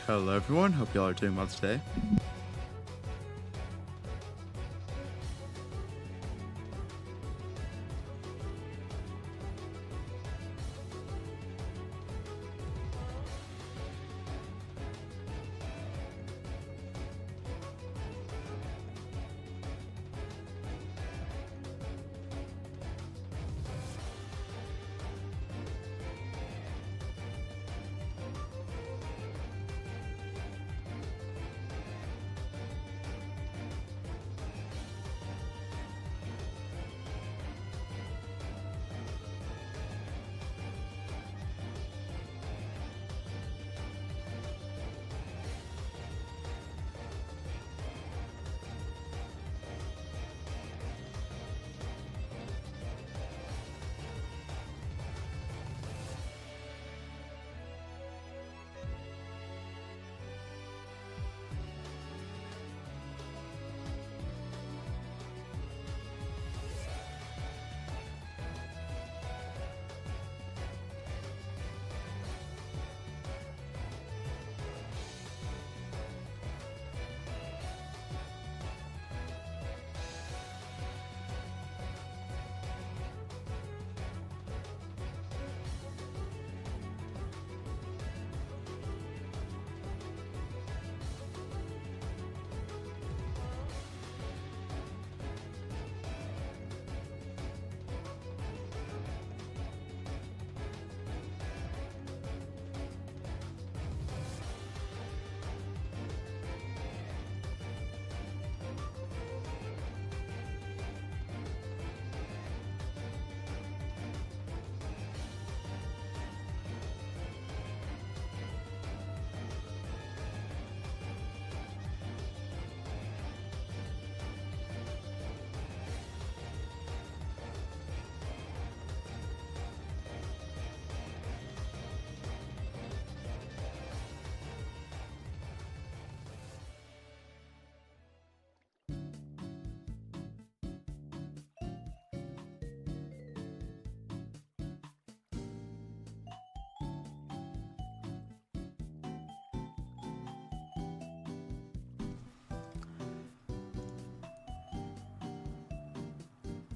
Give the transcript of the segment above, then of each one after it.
Hello everyone, hope y'all are doing well today.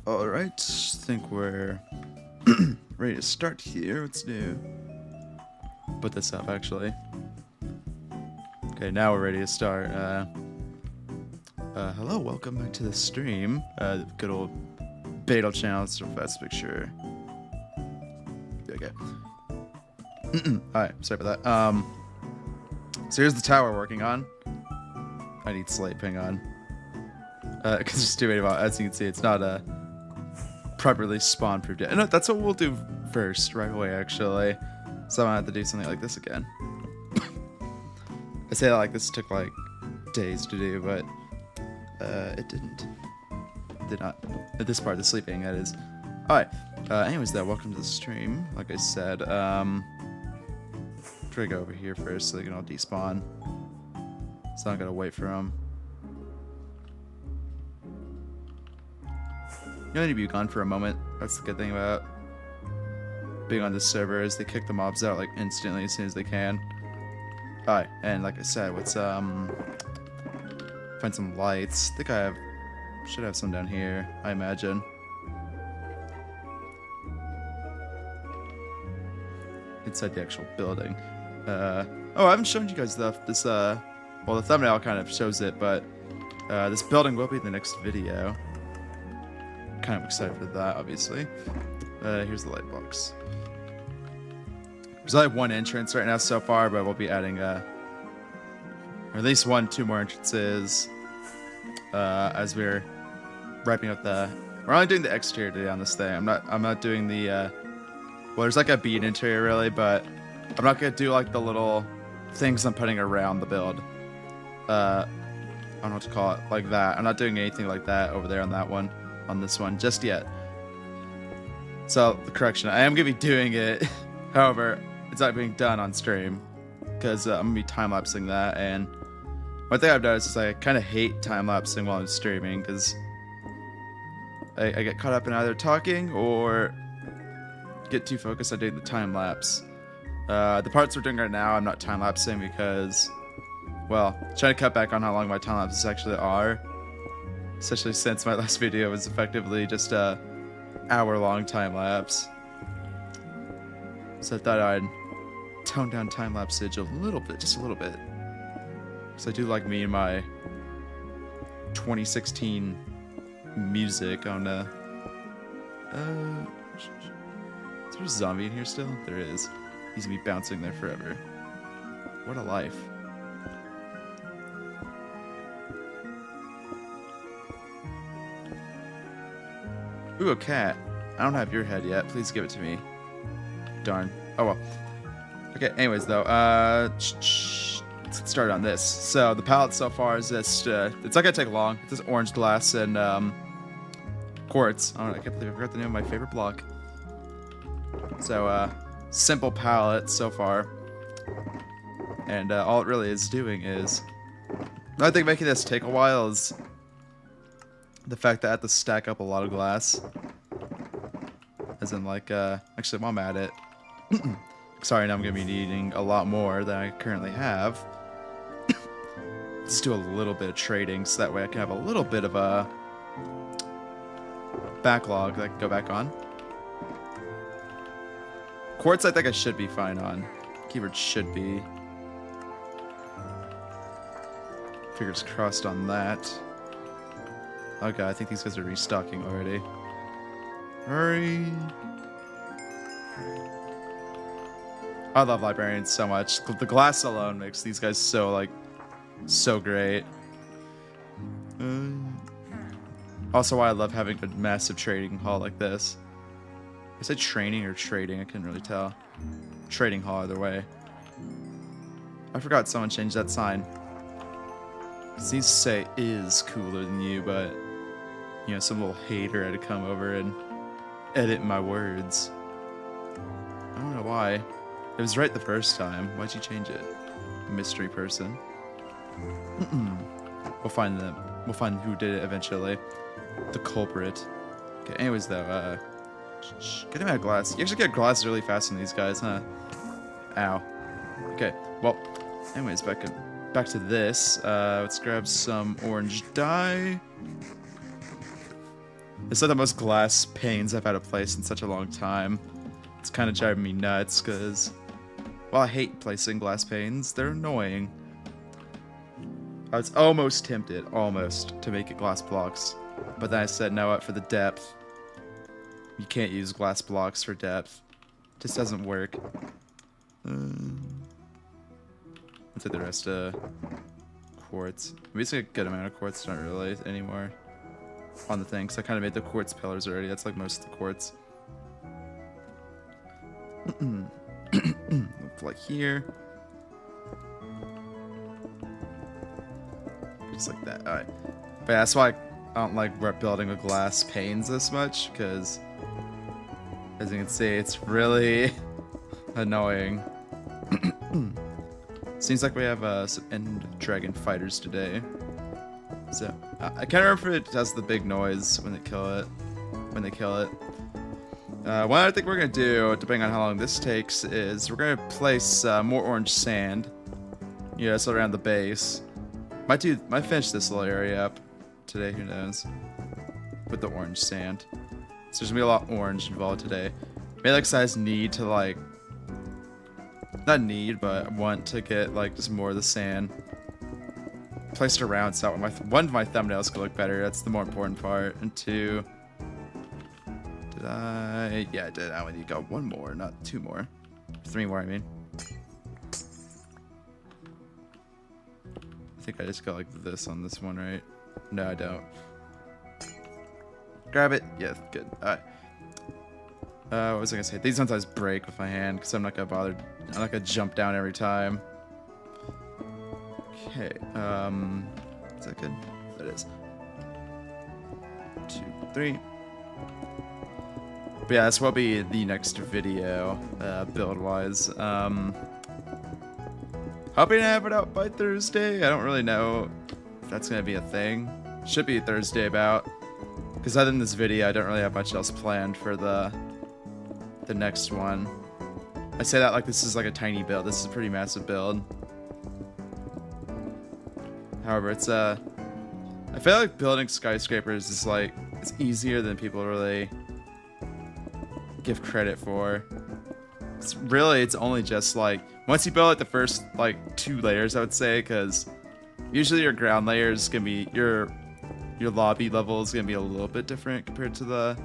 Alright, think we're ready to start here. Let's put this up actually. Okay, now we're ready to start. Hello, welcome back to the stream. Good old Beetle channel, it's a fast picture. Okay. Alright, sorry about that. So here's the tower we're working on. I need slate, hang on. Because there's too many about, as you can see, it's not properly spawn proofed yet. And that's what we'll do first, right away, actually. So I'm gonna have to do something like this again. I say that like this took like days to do, but it didn't. It did not. At this part, the sleeping, that is. Alright. Anyways, though, welcome to the stream. Like I said, try to go over here first so they can all despawn. So I'm gonna wait for them. You only need to be gone for a moment. That's the good thing about being on this server is they kick the mobs out like instantly as soon as they can. Alright, and like I said, let's find some lights. I think should have some down here, I imagine. Inside the actual building. Oh, I haven't shown you guys well, the thumbnail kind of shows it, but this building will be in the next video. Kind of excited for that, obviously. Here's the light box. There's only one entrance right now so far, but we'll be adding or at least two more entrances as we're wrapping up we're only doing the exterior today on this thing. I'm not doing the well, there's like a bead interior really, but I'm not gonna do like the little things I'm putting around the build. I don't know what to call it, like that. I'm not doing anything like that over there on that one. On this one just yet. So, correction, I am going to be doing it. However, it's not being done on stream because I'm going to be time-lapsing that. And one thing I've noticed is I kind of hate time-lapsing while I'm streaming because I get caught up in either talking or get too focused on doing the time-lapse. The parts we're doing right now, I'm not time-lapsing because, well, trying to cut back on how long my time-lapses actually are. Especially since my last video was effectively just a hour-long time-lapse. So I thought I'd tone down time-lapsage a little bit, just a little bit. Because I do like me and my 2016 music on is there a zombie in here still? There is. He's gonna be bouncing there forever. What a life. Ooh, a cat. I don't have your head yet. Please give it to me. Darn. Oh well. Okay, anyways though, let's get started on this. So the palette so far is just, it's not gonna take long. It's just orange glass and quartz. Oh, I can't believe I forgot the name of my favorite block. So simple palette so far. And all it really is doing is, I think making this take a while is the fact that I have to stack up a lot of glass. As in like, actually while I'm at it, sorry, now I'm gonna be needing a lot more than I currently have. Just do a little bit of trading so that way I can have a little bit of a backlog that I can go back on. Quartz I think I should be fine on. Keyword should be. Fingers crossed on that. Okay, I think these guys are restocking already. Hurry! I love librarians so much. The glass alone makes these guys so, like, so great. Also why I love having a massive trading hall like this. I said training or trading, I couldn't really tell. Trading hall either way. I forgot someone changed that sign. These used to say is cooler than you, but you know, some little hater had to come over and edit my words. I don't know why. It was right the first time. Why'd you change it? Mystery person. We'll find them. We'll find who did it eventually. The culprit. Okay, anyways though, get him out of glass. You actually get glass really fast on these guys, huh? Ow. Okay, well, anyways, back to this. Let's grab some orange dye. It's not the most glass panes I've had to place in such a long time. It's kind of driving me nuts, because, well, I hate placing glass panes. They're annoying. I was almost tempted, to make it glass blocks. But then I said, no, for the depth. You can't use glass blocks for depth. It just doesn't work. Let's take the rest of quartz. We just get a good amount of quartz, not really anymore. On the thing, so I kind of made the quartz pillars already. That's like most of the quartz. Like here. Just like that. Alright. But yeah, that's why I don't like building with glass panes this much, because as you can see, it's really annoying. Seems like we have some end dragon fighters today. So I can't remember if it does the big noise when they kill it. What I think we're gonna do, depending on how long this takes, is we're gonna place more orange sand. Yeah, so around the base. Might finish this little area up today. Who knows? With the orange sand. So there's gonna be a lot orange involved today. Maybe like size need to like, not need, but want to get like just more of the sand placed around so that one of my thumbnails could look better. That's the more important part. And two, yeah, I did. I only need to go one more, not two more. 3 more, I mean. I think I just go like this on this one, right? No, I don't. Grab it. Yeah, good. Alright. What was I gonna say? These sometimes break with my hand because I'm not gonna bother. I'm not gonna jump down every time. Okay. Is that good? That is. 2, 3. But yeah, this will be the next video, build-wise. Hoping to have it out by Thursday. I don't really know if that's gonna be a thing. Should be Thursday about. Because other than this video, I don't really have much else planned for the next one. I say that like this is like a tiny build. This is a pretty massive build. However, it's I feel like building skyscrapers is like, it's easier than people really give credit for. It's only just like, once you build like the first like 2 layers, I would say, because usually your ground layer is gonna be, your lobby level is gonna be a little bit different compared to the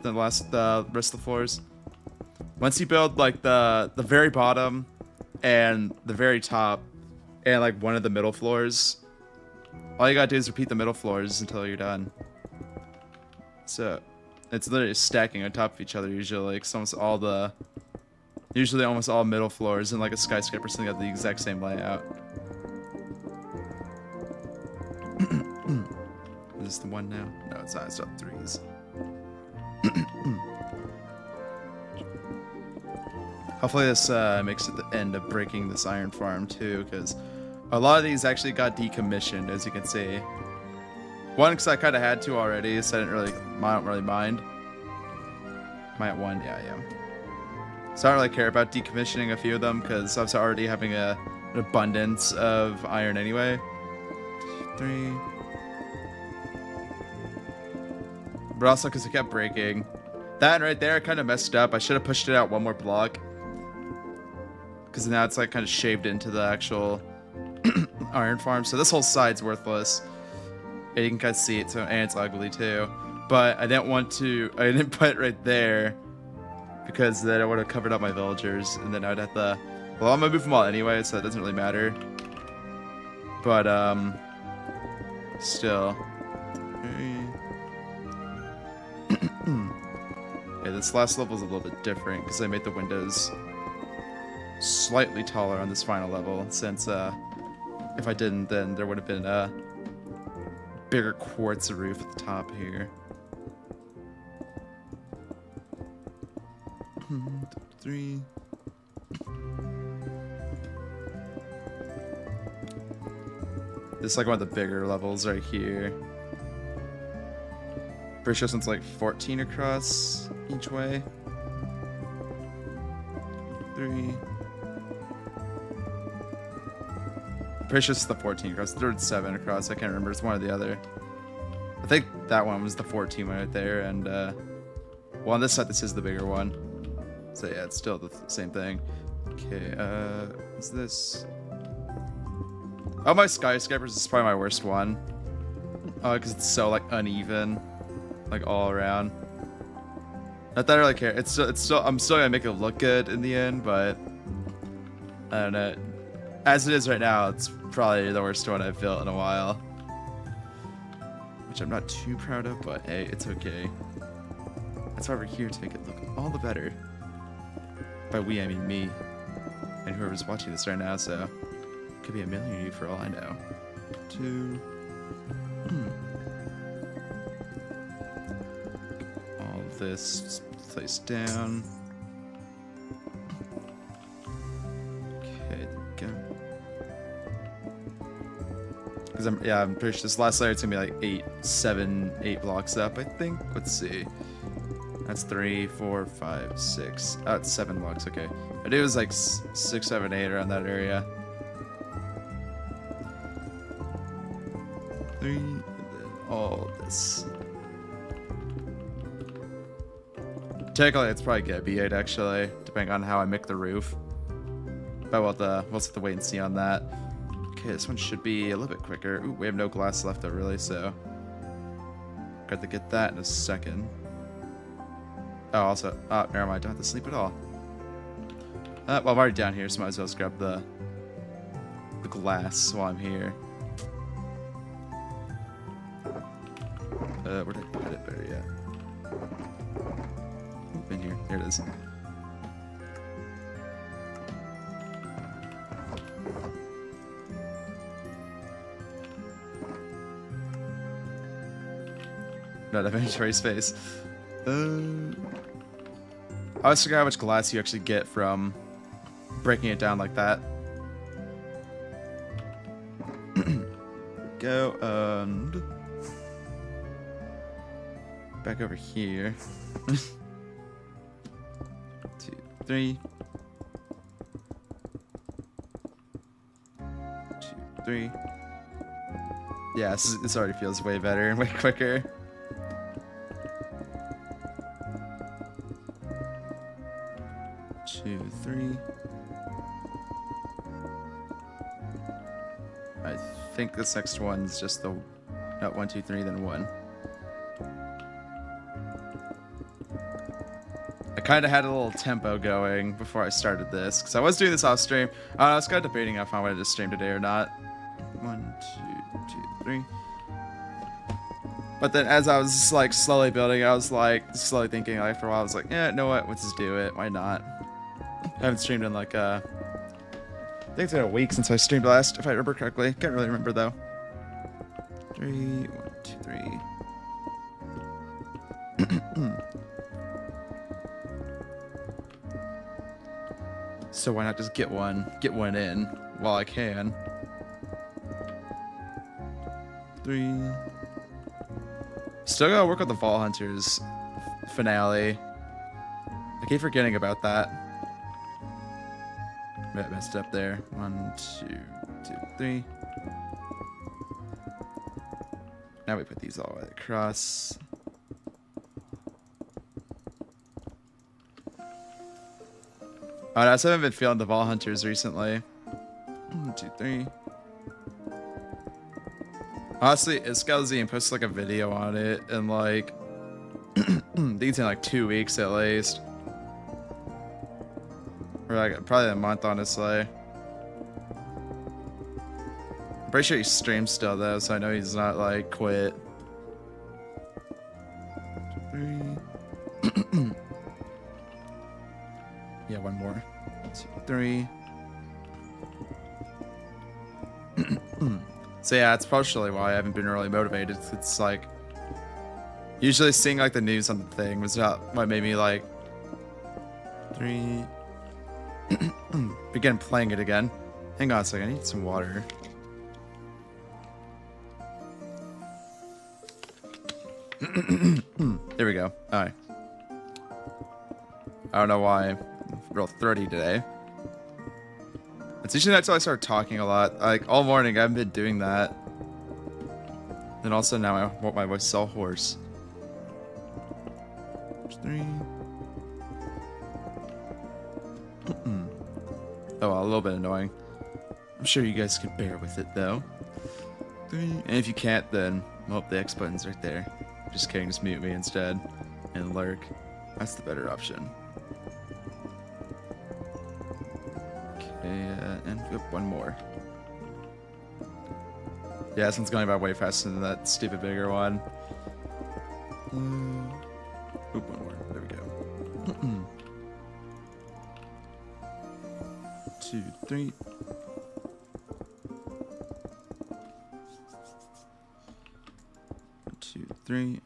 rest of the floors. Once you build like the very bottom and the very top and like one of the middle floors, all you gotta do is repeat the middle floors until you're done. So it's literally stacking on top of each other usually, because almost all middle floors in like a skyscraper something got the exact same layout. Is this the one now? No, it's not. It's up 3s. Hopefully this makes it the end of breaking this iron farm too, because a lot of these actually got decommissioned, as you can see. One, because I kind of had to already, so I don't really mind. Am I at 1? Yeah, I am. So I don't really care about decommissioning a few of them, because I was already having an abundance of iron anyway. 3. But also because it kept breaking. That right there kind of messed up. I should have pushed it out 1 more block, because now it's like kind of shaved into the actual iron farm. So this whole side's worthless. And you can kind of see it, and it's ugly too. But I didn't put it right there, because then I would have covered up my villagers, and then I'd have to, well, I'm gonna move them all anyway, so it doesn't really matter. But still. Okay, this last level is a little bit different, because I made the windows slightly taller on this final level, since if I didn't, then there would have been a bigger quartz roof at the top here. 3. This is like one of the bigger levels right here. Pretty sure it's like 14 across each way. 3. Pretty sure it's the 14 across. The third 7 across. I can't remember. It's one or the other. I think that one was the 14 one right there. And well, on this side, this is the bigger one. So yeah, it's still the same thing. Okay, what's this? Oh, my skyscrapers is probably my worst one. Because it's so like uneven, like all around. Not that I really care. It's still I'm still gonna make it look good in the end, but I don't know. As it is right now, it's probably the worst one I've built in a while. Which I'm not too proud of, but hey, it's okay. That's why we're here, to make it look all the better. By we, I mean me. And whoever's watching this right now, so it could be a million of you for all I know. 2. All this placed down. Okay, there we go. Because I'm pretty sure this last layer it's gonna be like 8 blocks up, I think. Let's see. That's 3, 4, 5, 6. Oh, it's 7 blocks. Okay, I think it was like 6, 7, 8 around that area. 3, and then all this. Technically, it's probably gonna be 8 actually, depending on how I make the roof. But we'll have to wait and see on that. Okay, this one should be a little bit quicker. Ooh, we have no glass left though, really, so got to get that in a second. Oh, also, never mind, I don't have to sleep at all. Well, I'm already down here, so might as well just grab the glass while I'm here. Where did I put it? Better yet. Ooh, in here. Here it is. Not have inventory space. I always forget how much glass you actually get from breaking it down like that. Go, and back over here. 3. 2, 3. Yeah, this already feels way better and way quicker. Two, 3. I think this next one's just the not 1, 2, 3, then 1. I kind of had a little tempo going before I started this because I was doing this off stream. I was kind of debating if I wanted to stream today or not. 1, 2, 2, 3. But then as I was just like slowly building, I was like slowly thinking like for a while I was like, yeah, you know what? Let's just do it. Why not? I haven't streamed in like I think it's been a week since I streamed last, if I remember correctly. Can't really remember though. 3, 1, 2, 3. So why not just get one in while I can? 3. Still gotta work on the Vault Hunters finale. I keep forgetting about that. I messed up there. 1, 2, 2, 3. Now we put these all the way across. Oh, no, I haven't been feeling the Vault Hunters recently. 1, 2, 3. Honestly, Iskelzy posted like a video on it in like I think it's in like 2 weeks at least. Or like probably a month, honestly. I'm pretty sure he streams still though, so I know he's not like quit. 3. Yeah, one more. 2, 3. So yeah, it's partially why I haven't been really motivated. It's like usually seeing like the news on the thing was not what made me like 3. Begin playing it again. Hang on a second, I need some water. There we go. Alright. I don't know why I'm real throaty today. It's usually not until I start talking a lot. Like all morning I haven't been doing that. And also now I want my voice so hoarse. 3. Oh, well, a little bit annoying. I'm sure you guys can bear with it though. 3. And if you can't, then well, the X button's right there. Just kidding, just mute me instead and lurk. That's the better option. Okay, and one more. Yeah, this one's going by way faster than that stupid bigger one. Oop, one more. There we go. 2, 3. 2, 3.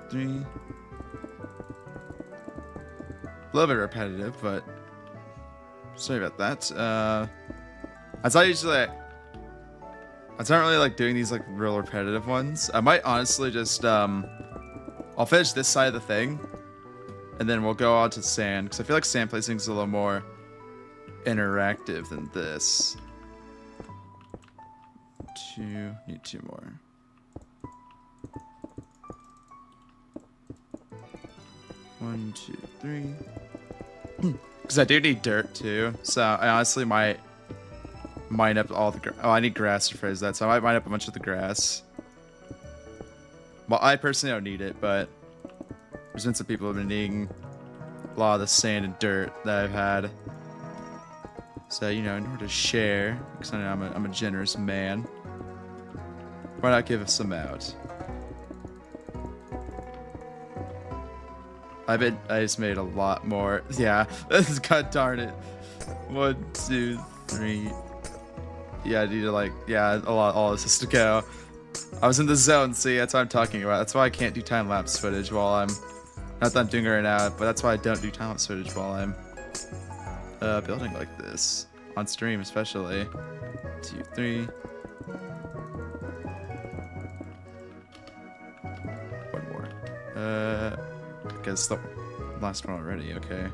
3. A little bit repetitive, but sorry about that. I not really like doing these like real repetitive ones. I might honestly just I'll finish this side of the thing, and then we'll go on to sand because I feel like sand placing is a little more interactive than this. 2, need 2 more. 1, 2, 3. Because I do need dirt too, so I honestly might mine up all the oh, I need grass to phrase that, so I might mine up a bunch of the grass. Well, I personally don't need it, but there's been some people who have been needing a lot of the sand and dirt that I've had. So, you know, in order to share, because I know I'm a generous man, why not give us some out? I just made a lot more. Yeah, god darn it. 1, 2, 3. Yeah, I need to like, yeah, a lot, all this has to go. I was in the zone, see, that's what I'm talking about. That's why I can't do time-lapse footage while I'm, not that I'm doing it right now, but that's why I don't do time-lapse footage while I'm building like this on stream, especially. 2, 3. One more. I guess the last one already. Okay.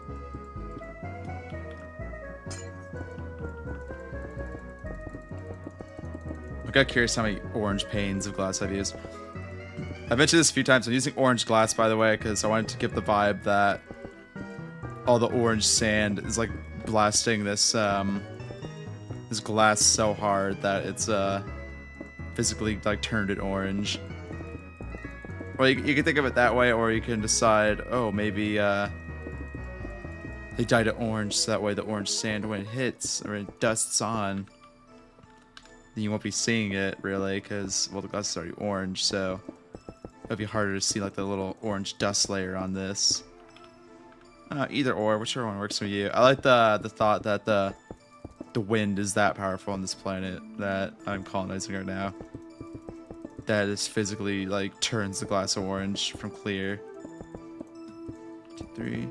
I got curious how many orange panes of glass I've used. I've mentioned this a few times. I'm using orange glass, by the way, because I wanted to give the vibe that all the orange sand is like blasting this this glass so hard that it's physically like turned it orange. Well, you can think of it that way, or you can decide, oh, maybe they dyed it orange so that way the orange sand, when it hits or it dusts on, then you won't be seeing it really, because, well, the glass is already orange, so it'll be harder to see like the little orange dust layer on this. Either or, whichever one works for you. I like the thought that the wind is that powerful on this planet that I'm colonizing right now. That is physically like turns the glass orange from clear. 2, 3.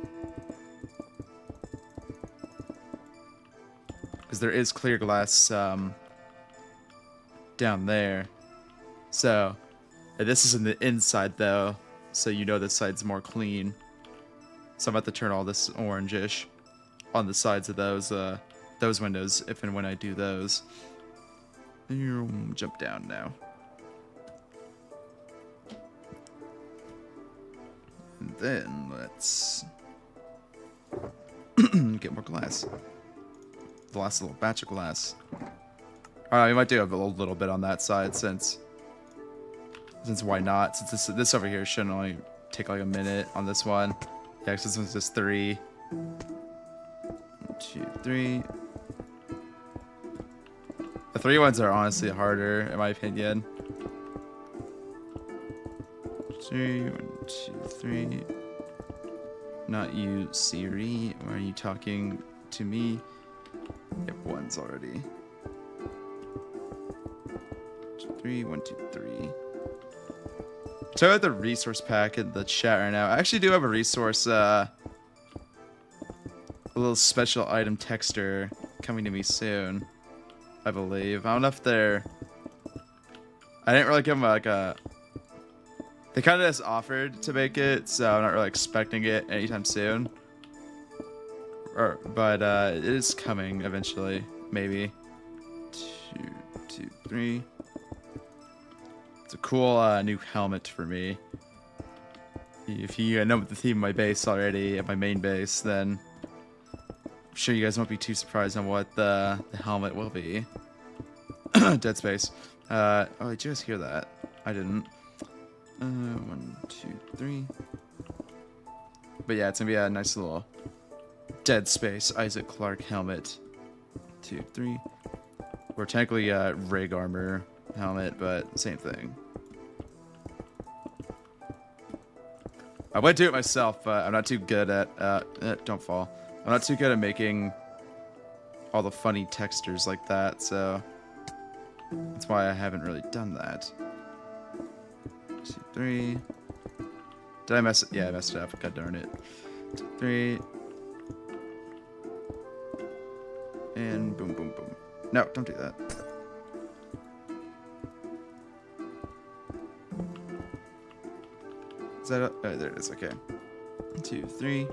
Because there is clear glass down there. So this is in the inside though, so you know this side's more clean. So I'm about to turn all this orangish on the sides of those windows if and when I do those. And you jump down now. And then let's get more glass. The last little batch of glass. Alright, we might do a little bit on that side since why not? Since this over here shouldn't only take like a minute on this one. Yeah, because this one's just 3. 1, 2, 3. The 3 ones are honestly harder, in my opinion. 3, 1, 2, 3. Not you, Siri. Why are you talking to me? Yep, 1's already. 2, 3, 1, 2, 3. Check out the resource pack in the chat right now. I actually do have a resource, a little special item texter coming to me soon, I believe. I don't know if they're... I didn't really give them like a... They kind of just offered to make it, so I'm not really expecting it anytime soon. But it is coming eventually, maybe. 2, 2, 3. It's a cool new helmet for me. If you know the theme of my base already, at my main base, then I'm sure you guys won't be too surprised on what the helmet will be. Dead Space. Oh, did you guys hear that? I didn't. 1, 2, 3. But yeah, it's gonna be a nice little Dead Space Isaac Clarke helmet. 2, 3. Or technically rig armor helmet, but same thing. I would do it myself, but I'm not too good at don't fall. I'm not too good at making all the funny textures like that, so that's why I haven't really done that. 2, 3. Did I mess it? Yeah, I messed it up. God darn it. 2, 3. And boom, boom, boom. No, don't do that. Is that oh, there it is. Okay. 2, 3.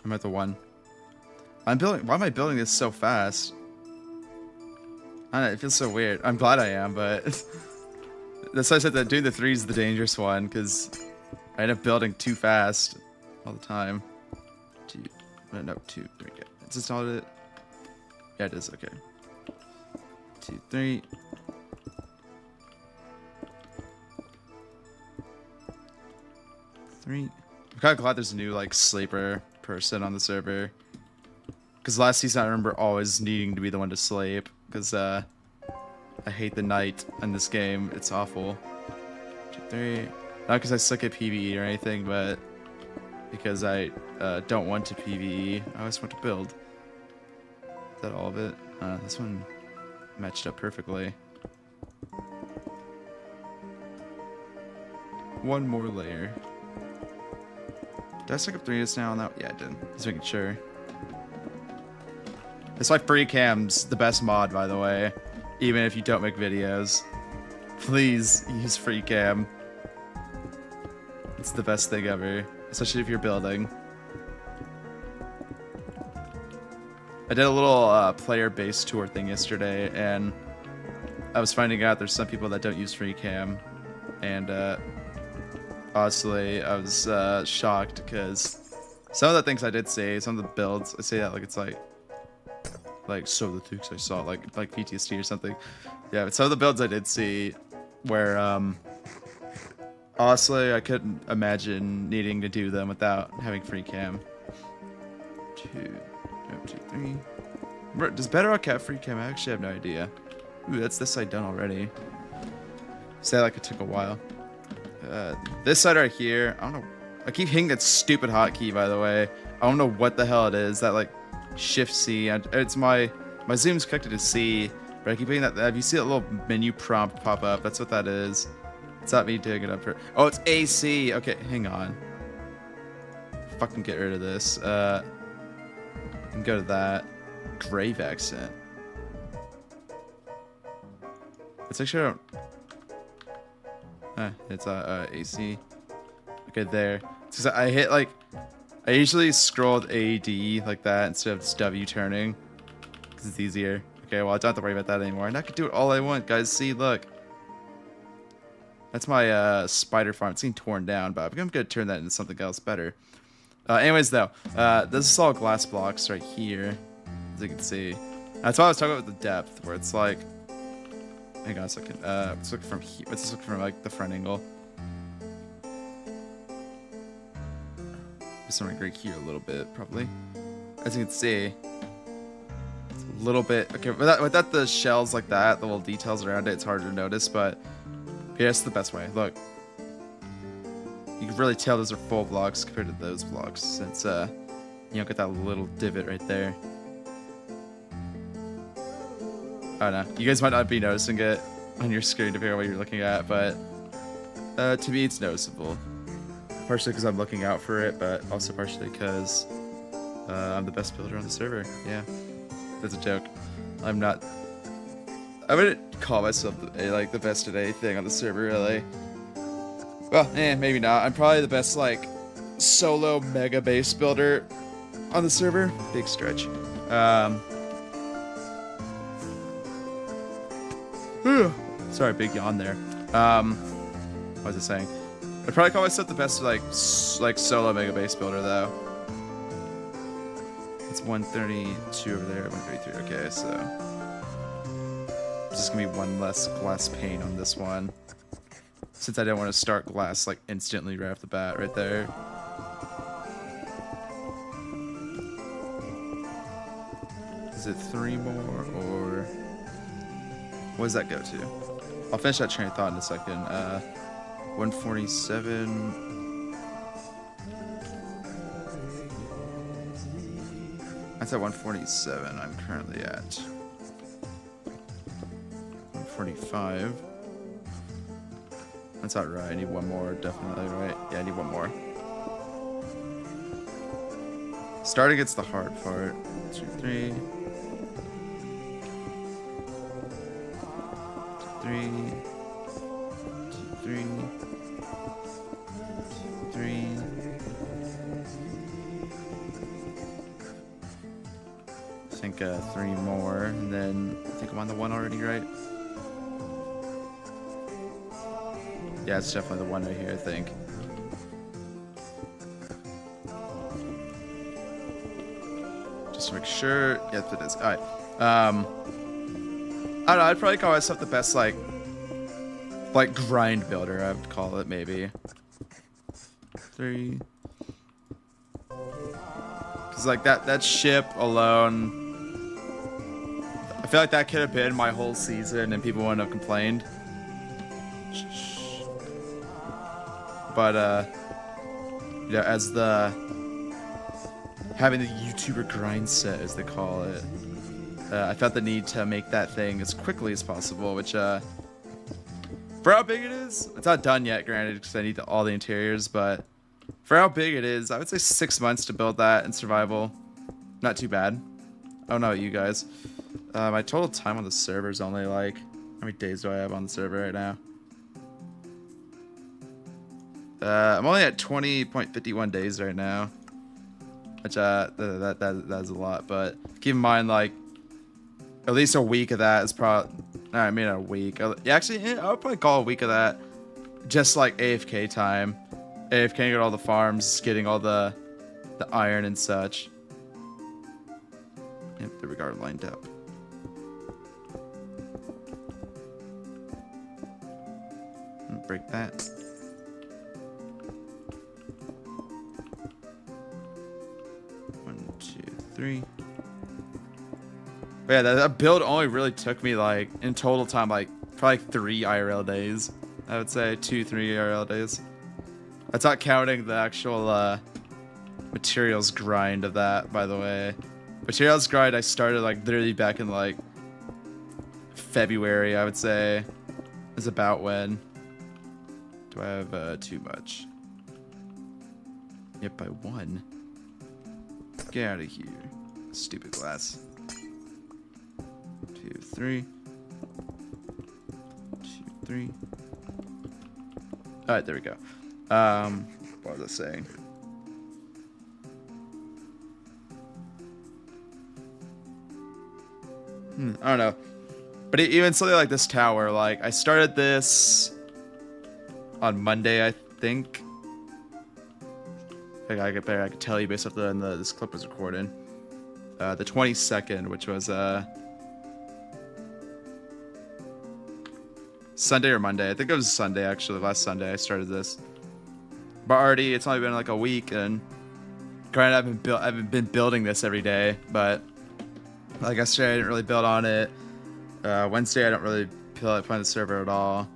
I'm at the 1. I'm building. Why am I building this so fast? I don't know, it feels so weird. I'm glad I am, but that's why I said that doing the 3 is the dangerous one, because I end up building too fast all the time. 2, no, 2. There we go. It's installed it. Yeah, it is. Okay. 2, 3. 3. I'm kind of glad there's a new like sleeper person on the server. Because last season I remember always needing to be the one to sleep. Because I hate the night in this game. It's awful. 2, 3. Not because I suck at PvE or anything, but because I don't want to PvE. I always want to build. Is that all of it? This one matched up perfectly. One more layer. Did I stick up 3 just now on that? Yeah, I did. Just making sure. It's like free cam's the best mod, by the way. Even if you don't make videos. Please use free cam. It's the best thing ever. Especially if you're building. I did a little player-based tour thing yesterday, and I was finding out there's some people that don't use free cam. And honestly, I was shocked because some of the things I did say, some of the builds, I say that like it's like so the things I saw, like PTSD or something. Yeah, but some of the builds I did see where honestly I couldn't imagine needing to do them without having free cam. 2, 3. Does Bedrock have free cam? I actually have no idea. Ooh, that's this side done already. Say like it took a while. This side right here, I don't know. I keep hitting that stupid hotkey, by the way. I don't know what the hell it is. That like Shift C. It's my zoom's connected to C, but I keep hitting that. If you see that little menu prompt pop up, that's what that is. It's not me doing it up here. Oh, it's AC. Okay, hang on. Fucking get rid of this. And go to that. Grave accent. It's actually I don't. It's AC. Okay, there. Because I hit like, I usually scroll with AD like that instead of just W turning, because it's easier. Okay, well I don't have to worry about that anymore, and I can do it all I want, guys. See, look. That's my spider farm. It's getting torn down, but I'm gonna turn that into something else better. Anyways, though, this is all glass blocks right here, as you can see. That's why I was talking about the depth, where it's like. Hang on a second. Let's look from here. Let's look from like the front angle. Just something right here a little bit, probably. As you can see, it's a little bit okay. Without the shells like that, the little details around it, it's harder to notice. But yeah, it's the best way. Look, you can really tell those are full blocks compared to those blocks, since you don't get that little divot right there. I don't know. You guys might not be noticing it on your screen depending on what you're looking at, but to me it's noticeable. Partially because I'm looking out for it, but also partially because I'm the best builder on the server. Yeah, that's a joke. I'm not. I wouldn't call myself like the best at anything on the server, really. Well, maybe not. I'm probably the best like solo mega base builder on the server. Big stretch. Sorry, big yawn there. What was I saying? I'd probably call myself the best like solo mega base builder though. It's 132 over there, 133. Okay, so it's just gonna be one less glass pane on this one, since I didn't want to start glass like instantly right off the bat right there. Is it 3 more or? What does that go to? I'll finish that train of thought in a second. 147. That's at 147. I'm currently at 145. That's not right. I need one more, definitely, right? Yeah, I need one more. Starting gets the hard part. 2, 3. 3, 2, 3, 3. I think 3 more, and then I think I'm on the 1 already, right? Yeah, it's definitely the 1 right here, I think. Just to make sure. Yes, it is. All right. I don't know, I'd probably call myself the best, like grind builder, I would call it, maybe. 3. Because, like, that ship alone, I feel like that could have been my whole season and people wouldn't have complained. But, yeah, as the having the YouTuber grind set, as they call it. I felt the need to make that thing as quickly as possible, which, for how big it is, it's not done yet, granted, because I need all the interiors, but for how big it is, I would say 6 months to build that in survival. Not too bad. I don't know about you guys. My total time on the server is only like, how many days do I have on the server right now? I'm only at 20.51 days right now, which that is a lot. But keep in mind, like, at least a week of that is probably, I mean, a week. Actually, I would probably call a week of that just like AFK time. AFKing at all the farms, getting all the iron and such. Yep, there we go, lined up. Break that. One, two, three. But yeah, that build only really took me like in total time like probably 3 IRL days. I would say 2-3 IRL days. That's not counting the actual materials grind of that, by the way. Materials grind I started like literally back in like February, I would say, is about when. Do I have too much? Yep, by 1. Get out of here, stupid glass. 2, 3. 2, 3. All right, there we go. What was I saying? I don't know. But even something like this tower, like I started this on Monday, I think. I could tell you based off this clip was recorded. The 22nd, which was Sunday or Monday. I think it was Sunday, actually. Last Sunday I started this. But already it's only been like a week, and granted I haven't been building this every day, but like yesterday I didn't really build on it. Wednesday I don't really feel like playing the server at all.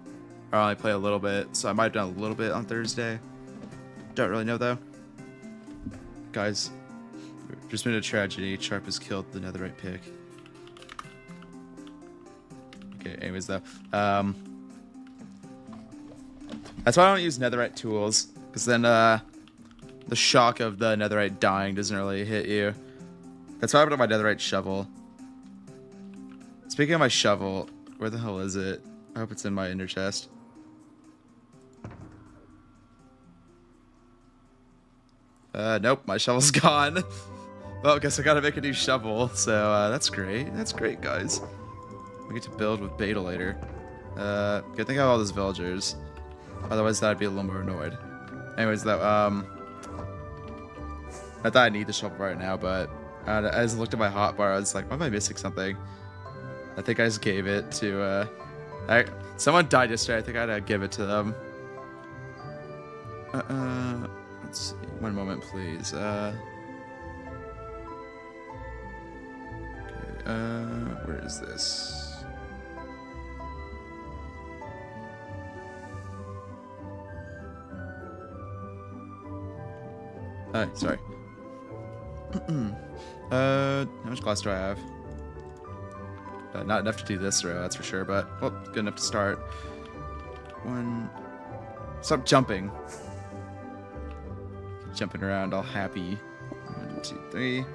I only play a little bit, so I might have done a little bit on Thursday. Don't really know though. Guys, just been a tragedy. Sharp has killed the netherite pick. Okay, anyways though. That's why I don't use netherite tools, because then the shock of the netherite dying doesn't really hit you. That's why I put up my netherite shovel. Speaking of my shovel, where the hell is it? I hope it's in my ender chest. Nope, my shovel's gone. Well, I guess I gotta make a new shovel, so that's great. That's great, guys. We get to build with beta later. Good thing I have all those villagers. Otherwise, I'd be a little more annoyed. Anyways, though, I thought I need the shovel right now, but as I looked at my hotbar, I was like, why am I missing something? I think I just gave it to, someone died yesterday. I think I had to give it to them. Let's see. One moment, please. Okay, where is this? Sorry. How much glass do I have? Not enough to do this row, that's for sure, but, well, good enough to start. 1. Stop jumping. Jumping around all happy. 1, 2, 3. 2,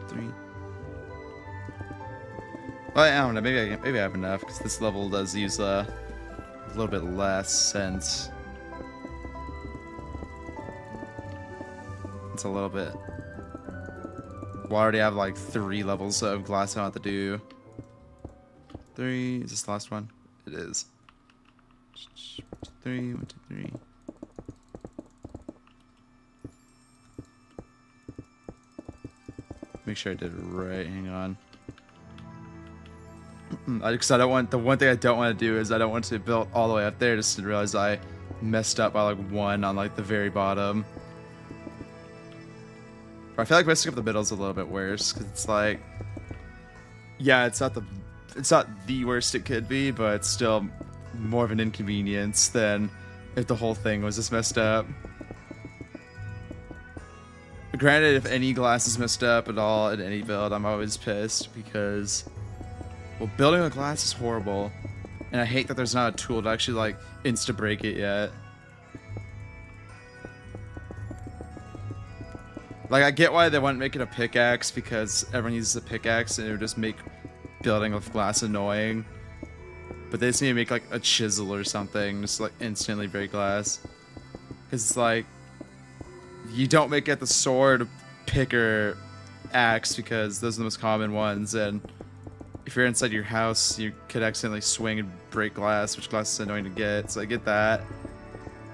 3. Well, I don't know, maybe I have enough, because this level does use a little bit less since it's a little bit. We'll already have like 3 levels of glass I don't have to do. 3, is this the last one? It is. 3, 1, 2, 3. Make sure I did it right, hang on. Because I don't want, the one thing I don't want to do is I don't want to build all the way up there just to realize I messed up by like 1 on like the very bottom. I feel like messing up the middle is a little bit worse, because it's like, yeah, it's not the worst it could be, but it's still more of an inconvenience than if the whole thing was just messed up. Granted, if any glass is messed up at all in any build, I'm always pissed because, well, building with glass is horrible, and I hate that there's not a tool to actually like insta break it yet. Like, I get why they want to make it a pickaxe because everyone uses a pickaxe and it would just make building with glass annoying. But they just need to make like a chisel or something, just like instantly break glass. Because it's like, you don't make it the sword, pick, or axe because those are the most common ones. And if you're inside your house, you could accidentally swing and break glass, which glass is annoying to get. So I get that.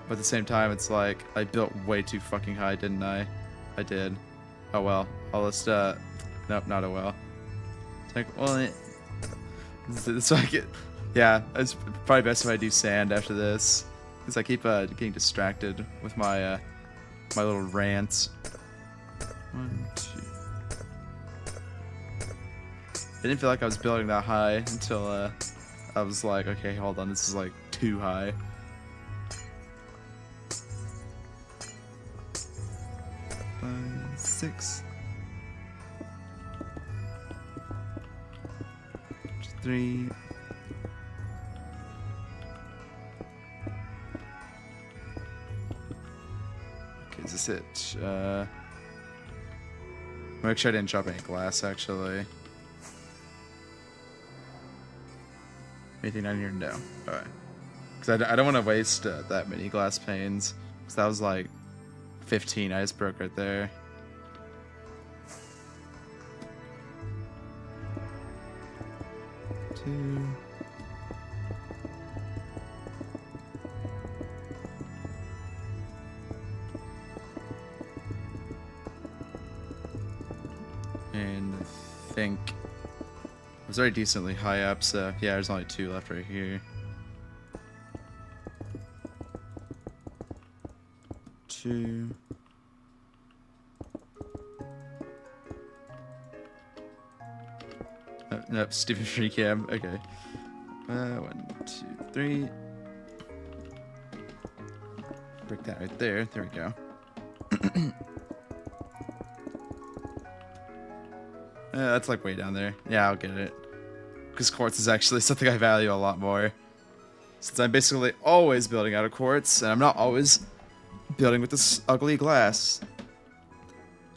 But at the same time, it's like, I built way too fucking high, didn't I? I did. Oh well. I'll just, nope, not a well. It's like, well, so I get, yeah, it's probably best if I do sand after this. Because I keep, getting distracted with my, my little rants. 1, 2. I didn't feel like I was building that high until, I was like, okay, hold on, this is like too high. 5, 6, 3. Okay, is this it? Make sure I didn't drop any glass, actually. Anything down here? No. Alright. Because I don't want to waste that many glass panes. Because that was like 15 I just broke right there. Two. And I think I was already decently high up, so yeah, there's only 2 left right here. 2. Oh, nope, stupid free cam. Okay. 1, 2, 3. Break that right there. There we go. That's like way down there. Yeah, I'll get it. Because quartz is actually something I value a lot more. Since I'm basically always building out of quartz, and I'm not always building with this ugly glass.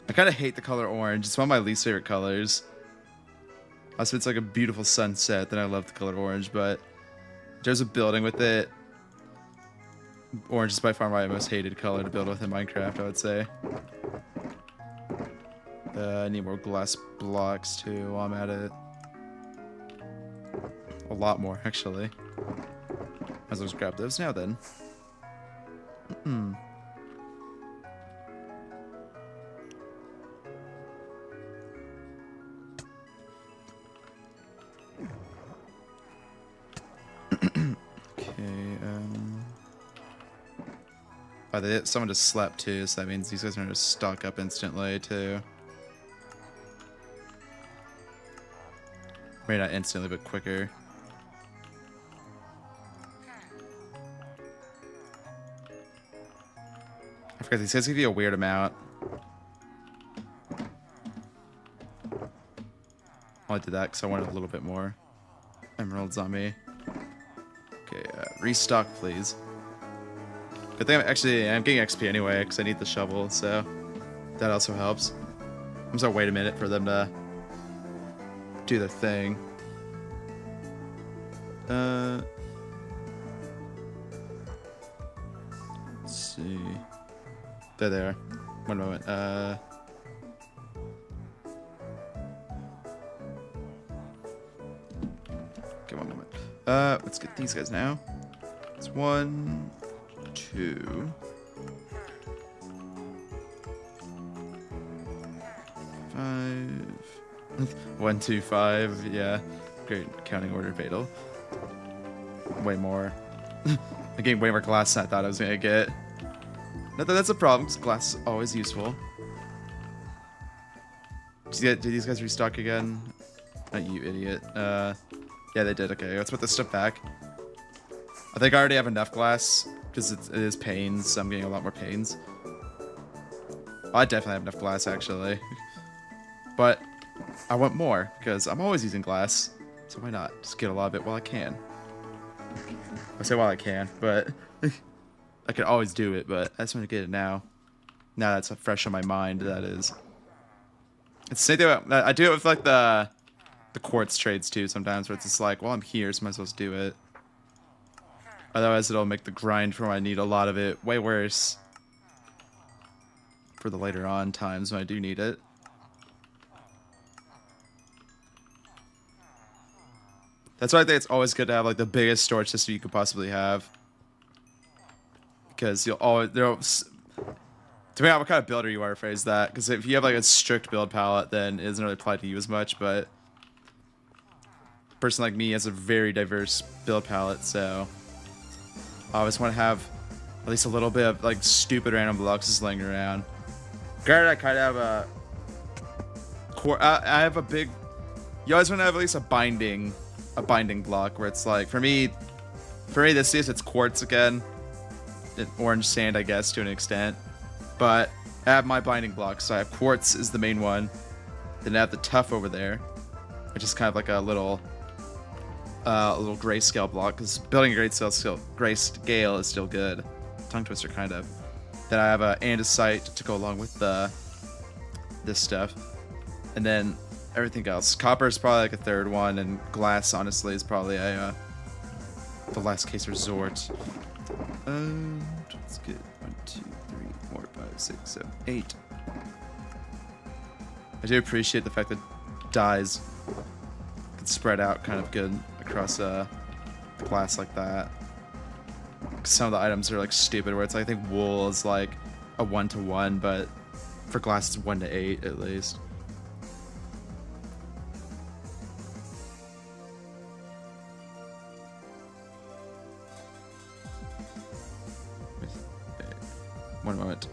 I kind of hate the color orange. It's one of my least favorite colors. Also, it's like a beautiful sunset, then I love the color orange, but in terms of building with it, orange is by far my most hated color to build with in Minecraft, I would say. I need more glass blocks too while I'm at it. A lot more, actually. Might as well just grab those now then. Oh, someone just slept too, so that means these guys are gonna stock up instantly too. Maybe not instantly, but quicker. I forgot these guys give you a weird amount. I did that because I wanted a little bit more emeralds on me. Okay, restock please. Good thing I'm getting XP anyway because I need the shovel, so that also helps. I'm just gonna wait a minute for them to do their thing. Let's see. There they are. One moment. Okay, one moment. Let's get these guys now. It's 1, 2. 5. 1, 2, 5. Yeah. Great counting order fatal. Way more. I'm getting way more glass than I thought I was gonna get. Not that that's a problem, because glass is always useful. Did these guys restock again? Not you, idiot. Yeah, they did. Okay, let's put this stuff back. I think I already have enough glass because it is panes, so I'm getting a lot more panes. Well, I definitely have enough glass, actually. But I want more, because I'm always using glass. So why not? Just get a lot of it while I can. I say while I can, but I could always do it, but I just want to get it now. Now that's fresh on my mind, that is. It's the same thing about, I do it with like the quartz trades too sometimes, where it's just like, well, I'm here, so I might as well just do it. Otherwise it'll make the grind for when I need a lot of it way worse. For the later on times when I do need it. That's why I think it's always good to have like the biggest storage system you could possibly have. Because you'll always, depending on what kind of builder you are, phrase that. Because if you have like a strict build palette, then it doesn't really apply to you as much. But a person like me has a very diverse build palette, so I always want to have at least a little bit of like stupid random blocks just laying around. Granted, I kind of have a core. I have a big. You always want to have at least a binding block where it's like for me this is it's quartz again, orange sand I guess to an extent, but I have my binding blocks. So I have quartz is the main one, then I have the tuff over there, which is kind of like a little grayscale block because building a grayscale is still good. Tongue twister kind of. Then I have a andesite to go along with this stuff, and then everything else. Copper is probably like a third one, and glass honestly is probably the last case resort. Let's get 1, 2, 3, 4, 5, 6, 7, 8. I do appreciate the fact that dyes can spread out kind of good across glass like that. Some of the items are like stupid where it's like, I think wool is like a 1-to-1, but for glass it's 1-to-8 at least. One moment.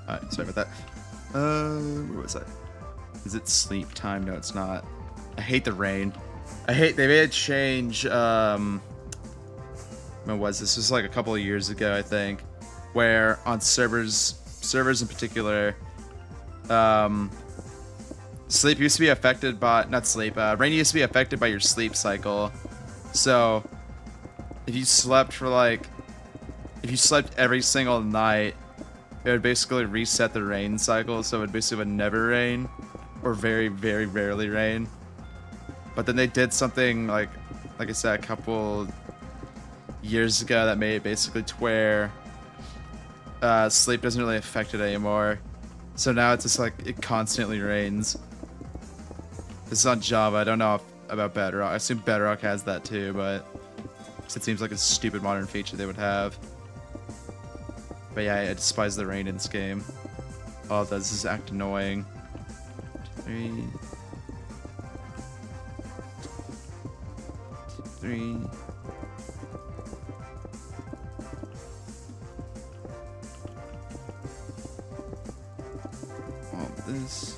Alright, sorry about that. Where was I? Is it sleep time? No, it's not. I hate the rain. They made a change, when was this? This was like a couple of years ago, I think, where on servers in particular, sleep used to be affected by, rain used to be affected by your sleep cycle. So, if you slept every single night, it would basically reset the rain cycle, so it basically would never rain, or very, very rarely rain. But then they did something like I said, a couple years ago that made it basically to where sleep doesn't really affect it anymore. So now it's just like it constantly rains. This is on Java. I don't know about Bedrock. I assume Bedrock has that too, but it seems like a stupid modern feature they would have. But yeah, I despise the rain in this game. All it does is act annoying. 3. 3. All this.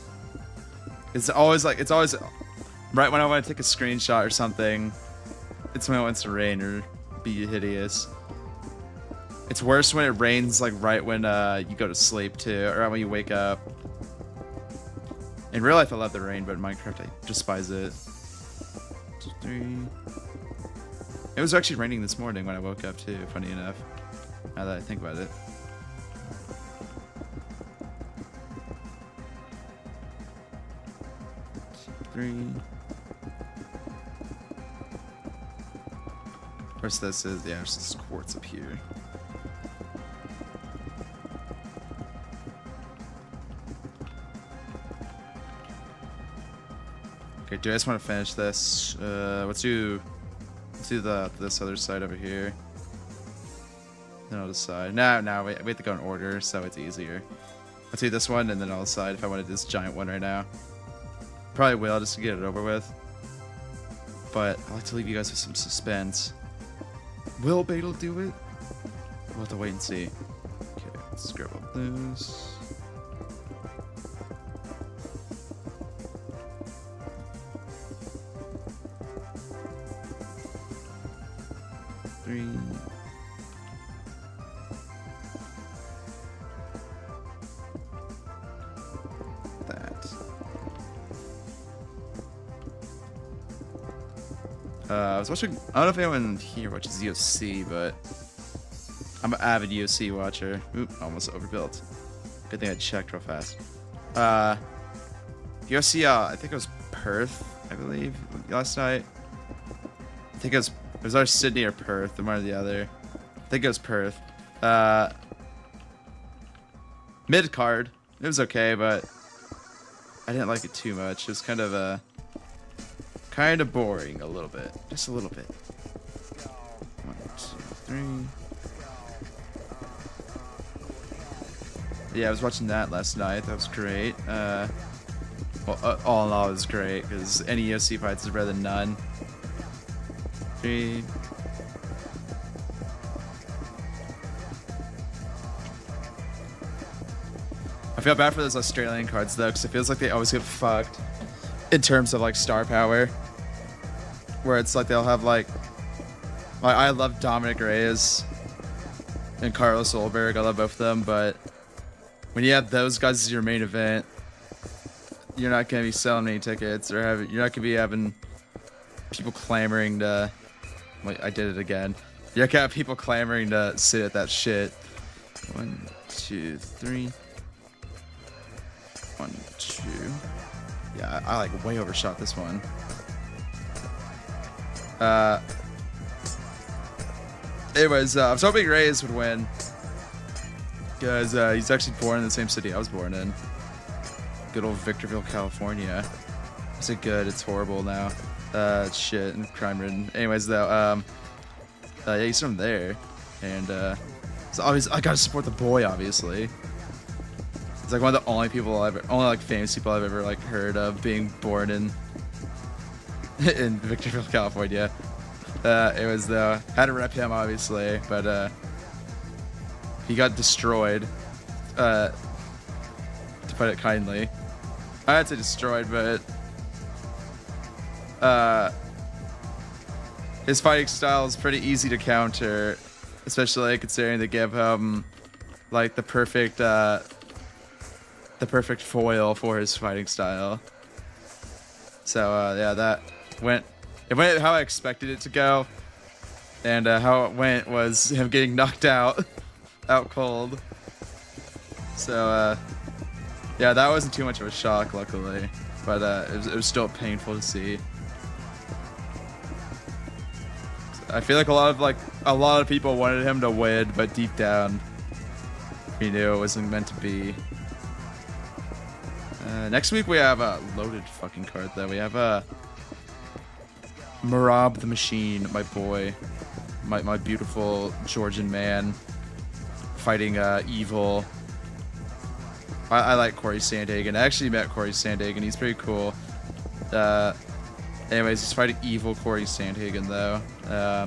It's always right when I want to take a screenshot or something. It's when it wants to rain or be hideous. It's worse when it rains like right when you go to sleep too, or when you wake up. In real life I love the rain, but in Minecraft I despise it. 3. It was actually raining this morning when I woke up too, funny enough. Now that I think about it. Three. Of course this is, yeah, there's this quartz up here. Okay, do I just want to finish this? Let's do this other side over here. Then I'll decide. No, we have to go in order, so it's easier. Let's do this one, and then I'll decide if I want to do this giant one right now. Probably will, just to get it over with. But I like to leave you guys with some suspense. Will Beetle do it? We'll have to wait and see. Okay, let's grab up this. Three. I was watching, I don't know if anyone here watches UFC, but I'm an avid UFC watcher. Oop, almost overbuilt. Good thing I checked real fast. UFC, I think it was Perth, I believe, last night. I think it was either Sydney or Perth, one or the other. I think it was Perth. Mid-card, it was okay, but I didn't like it too much. It was kind of boring a little bit. Just a little bit. 1, 2, 3. Yeah, I was watching that last night. That was great. Well, all in all, it was great because any UFC fights is better than none. 3. I feel bad for those Australian cards though, because it feels like they always get fucked in terms of like star power. Where it's like they'll have like I love Dominic Reyes and Carlos Solberg. I love both of them, but when you have those guys as your main event, you're not gonna be selling any tickets, or you're not gonna be having people clamoring to. Wait, I did it again. You're gonna have people clamoring to sit at that shit. 1, 2, 3. 1, 2. Yeah, I like way overshot this one. Anyways, I was hoping Reyes would win because he's actually born in the same city I was born in. Good old Victorville, California. Is it good? It's horrible now. Shit and crime-ridden. Anyways, though, yeah, he's from there, and so obviously I gotta support the boy. Obviously, it's like one of the only like famous people I've ever like heard of being born in Victorville, California. It was though had to rep him obviously, but he got destroyed. To put it kindly, I had to destroyed, but his fighting style is pretty easy to counter, especially considering they give him like the perfect foil for his fighting style. So yeah, it went how I expected it to go, and how it went was him getting knocked out cold. So yeah, that wasn't too much of a shock, luckily, but it was still painful to see. I feel like a lot of people wanted him to win, but deep down, he knew it wasn't meant to be. Next week we have a loaded fucking card though. We have Marab the Machine, my boy, my beautiful Georgian man, fighting evil. I like Corey Sandhagen. I actually met Corey Sandhagen. He's pretty cool. Anyways, he's fighting evil Corey Sandhagen though. I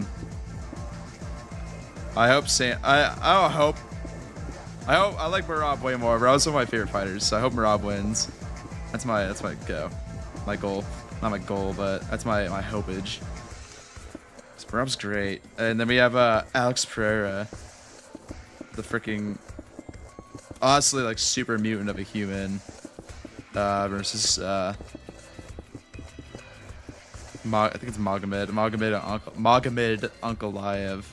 like Marab way more. Marab's one of my favorite fighters, so I hope Marab wins. That's my goal. Not my goal, but that's my hopage. So Marab's great. And then we have Alex Pereira, the freaking honestly like super mutant of a human, versus I think it's Magomed Ankalaev.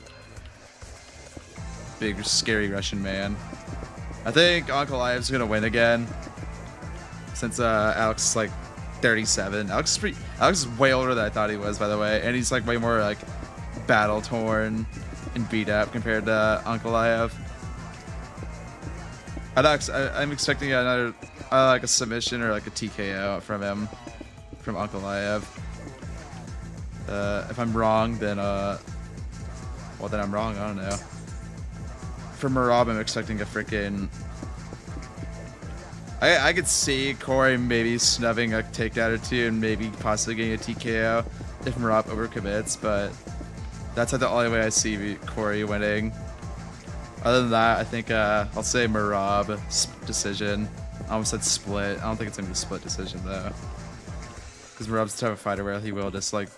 Big scary Russian man. I think Ankalaev's gonna win again, since Alex is like 37. Alex is way older than I thought he was, by the way, and he's like way more like battle torn and beat up compared to Ankalaev. I'm expecting another like a submission or like a TKO from him, from Ankalaev. If I'm wrong, then well, then I'm wrong. I don't know. For Marab, I'm expecting a freaking I could see Corey maybe snubbing a takedown or two and maybe possibly getting a TKO if Marab overcommits, but that's like the only way I see Corey winning. Other than that, I think I'll say Marab decision. I almost said split. I don't think it's gonna be a split decision though, because Marab's the type of fighter where he will just like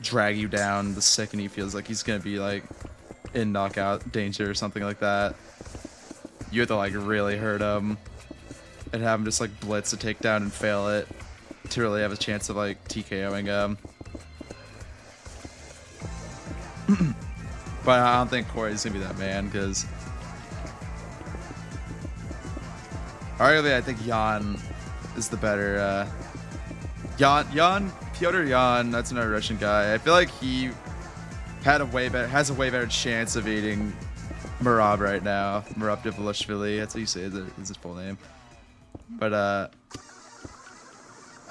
drag you down the second he feels like he's gonna be like in knockout danger or something like that. You have to like really hurt him and have him just like blitz a takedown and fail it to really have a chance of like TKOing him. But I don't think Corey's gonna be that man, because arguably I think Jan is the better Pyotr Jan, that's another Russian guy. I feel like he has a way better chance of beating Marab right now. Marab Dvalishvili, that's how you say is his full name. But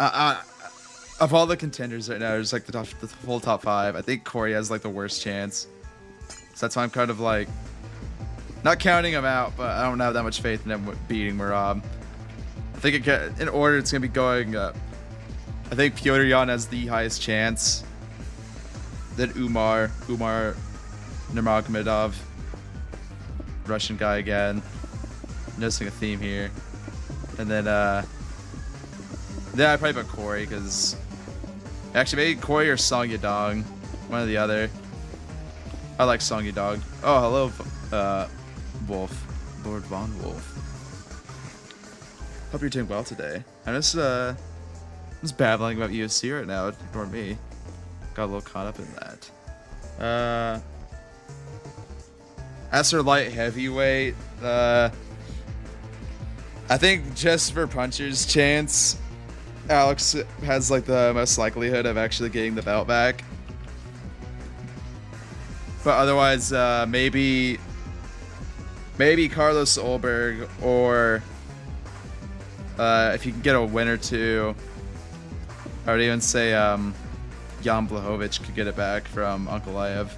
of all the contenders right now, there's like the full top 5. I think Corey has like the worst chance. So that's why I'm kind of like not counting him out, but I don't have that much faith in him beating Marab. I think in order it's gonna be going up. I think Pyotr Jan has the highest chance. Then Umar Nurmagomedov, Russian guy again. Noticing a theme here. And then I probably put Corey, because actually maybe Corey or Song Yadong, one or the other. I like Song Yadong. Oh, hello, Wolf, Lord Von Wolf. Hope you're doing well today. I'm just babbling about UFC right now. Ignore me. Got a little caught up in that. As for light heavyweight, I think just for puncher's chance, Alex has like the most likelihood of actually getting the belt back. But otherwise, maybe Carlos Ulberg, or if you can get a win or two, I would even say Jan Blachowicz could get it back from Ankalaev.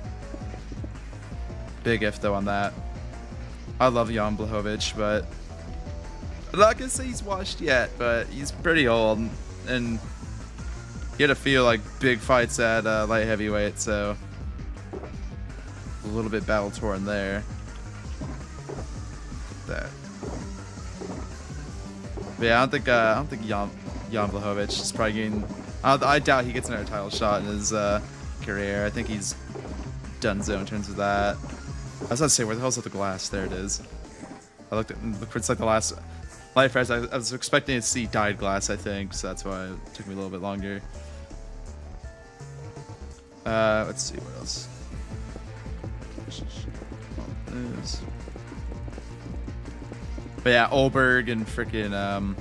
Big if though on that. I love Jan Blachowicz, but I'm not gonna say he's washed yet, but he's pretty old, and he had to feel like big fights at light heavyweight, so a little bit battle torn there. That. But yeah, I don't think Jan Blachowicz is probably getting. I doubt he gets another title shot in his career. I think he's donezo in terms of that. I was about to say, where the hell's the glass? There it is. I looked it's like the last light fires. I was expecting to see dyed glass, I think, so that's why it took me a little bit longer. Let's see what else. But yeah, Ulberg and freaking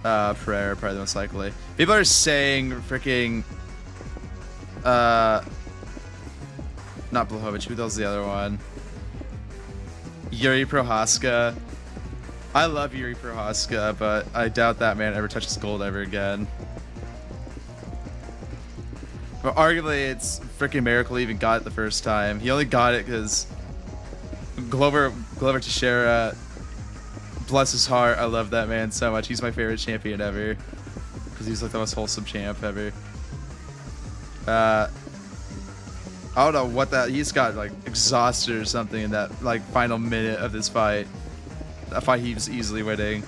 Pereira probably the most likely. People are saying freaking not Blachowicz, who was the other one? Yuri Prohaska. I love Yuri Prohaska, but I doubt that man ever touches gold ever again. But arguably, it's freaking miracle he even got it the first time. He only got it because Glover Teixeira, bless his heart, I love that man so much. He's my favorite champion ever, because he's like the most wholesome champ ever. I don't know what that, he's got like exhausted or something in that like final minute of this fight. That fight he was easily winning.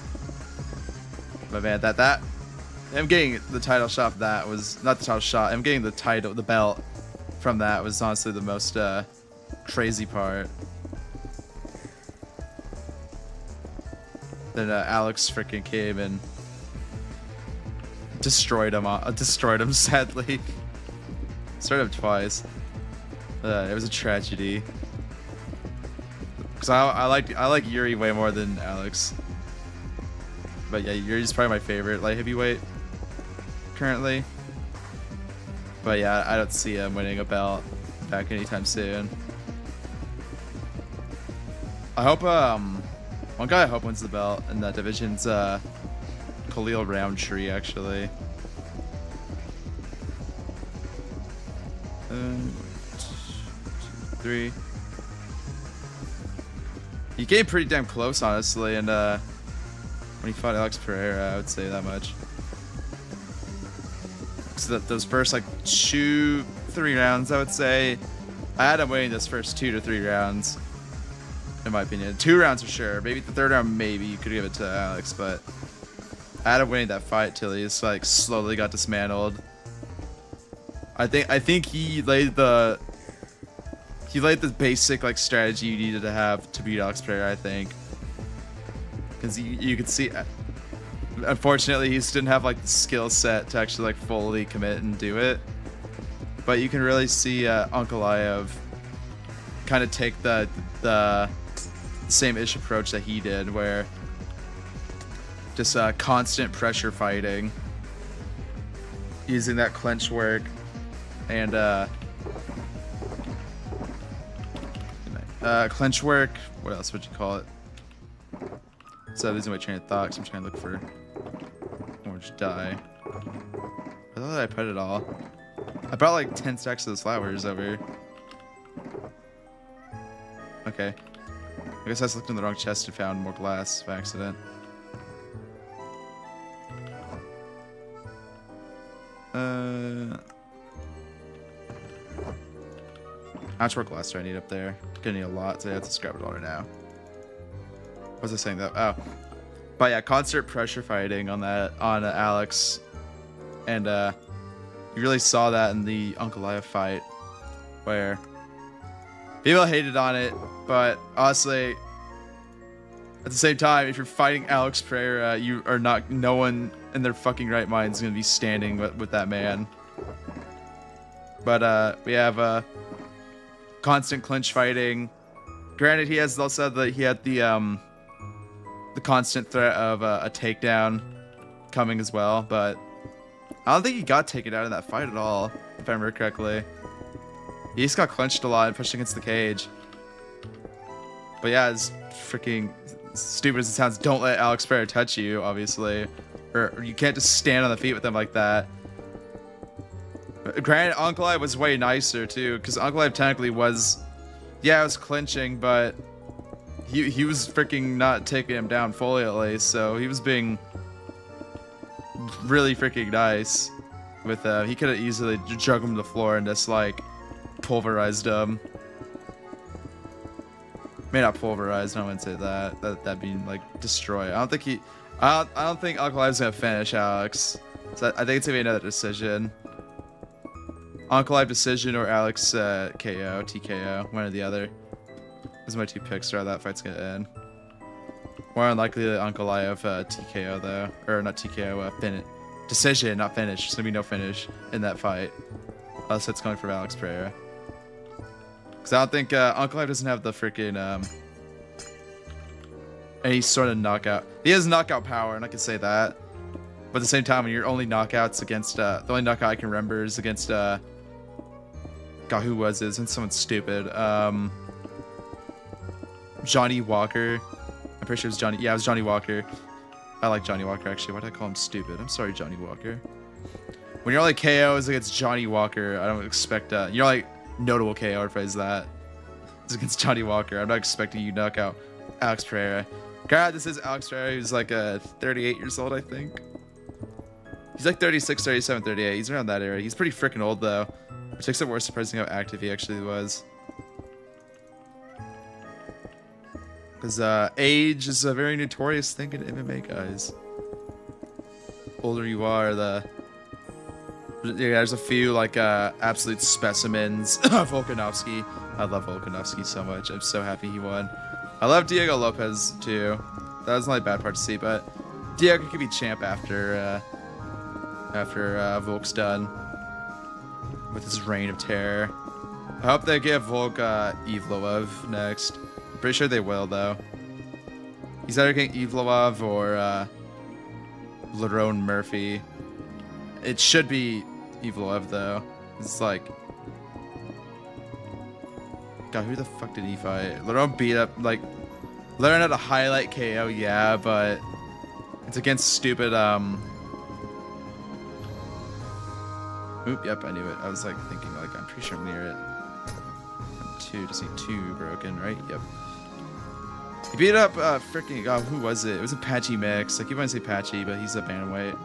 But man, that him getting the title shot, that was not the title shot. Him getting the belt from that was honestly the most crazy part. Then Alex freaking came and destroyed him sadly. Destroyed him twice. It was a tragedy. Cause I like Yuri way more than Alex. But yeah, Yuri's probably my favorite light heavyweight currently. But yeah, I don't see him winning a belt back anytime soon. I hope one guy I hope wins the belt in that division's Khalil Roundtree actually. 1, 2, 3. He came pretty damn close, honestly, and when he fought Alex Pereira, I would say that much. So that those first like 2-3 rounds, I would say, I had him winning those first 2 to 3 rounds, in my opinion. 2 rounds for sure. Maybe the 3rd round, maybe you could give it to Alex, but I had him winning that fight till he just like slowly got dismantled. I think he laid the basic like strategy you needed to have to beat Alex Pereira, I think, because you could see. Unfortunately, he just didn't have like the skill set to actually like fully commit and do it. But you can really see Ankalaev kind of take the same-ish approach that he did, where just constant pressure fighting, using that clench work, and clench work. What else would you call it? So losing my train of thought, 'cause I'm trying to look for orange dye. I thought I put it all. I brought like 10 stacks of those flowers over. Okay. I guess I just looked in the wrong chest and found more glass by accident. How much more glass do I need up there? Gonna need a lot, so I have to scrap it all right now. What was I saying though? Oh. But yeah, constant pressure fighting on Alex. And you really saw that in the Ankalaev fight, where people hated on it, but honestly, at the same time, if you're fighting Alex Pereira, you are not. No one in their fucking right mind is gonna be standing with that man. But we have constant clinch fighting. Granted, he has also said that he had the constant threat of a takedown coming as well, but I don't think he got taken out in that fight at all, if I remember correctly. He just got clenched a lot and pushed against the cage. But yeah, as freaking stupid as it sounds, don't let Alex Pereira touch you, obviously. Or you can't just stand on the feet with him like that. But granted, Ankalaev was way nicer too, because Ankalaev technically was, yeah, I was clinching, but he was freaking not taking him down fully at least, so he was being really freaking nice with he could have easily drug him to the floor and just like pulverized him. May not pulverized, I wouldn't say that. That'd be like destroy. I don't think Ankalaev's gonna finish Alex. So I think it's gonna be another decision. Ankalaev decision or Alex KO, TKO, one or the other. Those are my 2 picks for how that fight's gonna end. More unlikely that Ankalaev TKO though, or not TKO, decision, not finish. There's gonna be no finish in that fight, unless it's coming from Alex Pereira. Because I don't think Ankalaev doesn't have the freaking any sort of knockout. He has knockout power, and I can say that. But at the same time, when your only knockouts against the only knockout I can remember is against God, who was it? It's someone stupid. Johnny Walker. I'm pretty sure it was Johnny. Yeah, it was Johnny Walker. I like Johnny Walker, actually. Why did I call him stupid? I'm sorry, Johnny Walker. When you're like KOs against Johnny Walker, I don't expect you're like notable KO, or phrase that. It's against Johnny Walker. I'm not expecting you to knock out Alex Pereira. God, this is Alex Pereira. He's like 38 years old, I think. He's like 36, 37, 38. He's around that area. He's pretty freaking old, though. Which makes it more surprising how active he actually was. Because age is a very notorious thing in MMA, guys. Older you are, there's a few like absolute specimens. Volkanovski. I love Volkanovski so much. I'm so happy he won. I love Diego Lopez too. That was the only bad part to see, but Diego could be champ after Volk's done with his reign of terror. I hope they give Volk Evloev next. I'm pretty sure they will though. He's either getting Evloev or Lerone Murphy. It should be Evloev though. It's like, God, who the fuck did he fight? Lerone beat up, like, Lerone had a highlight KO, yeah, but it's against stupid, Oop, yep, I knew it. I was like thinking, like, I'm pretty sure I'm near it. 2, just need 2 broken, right? Yep. He beat up freaking who was it? It was a Patchy Mix. I keep wanting to say Patchy, but he's a bantamweight.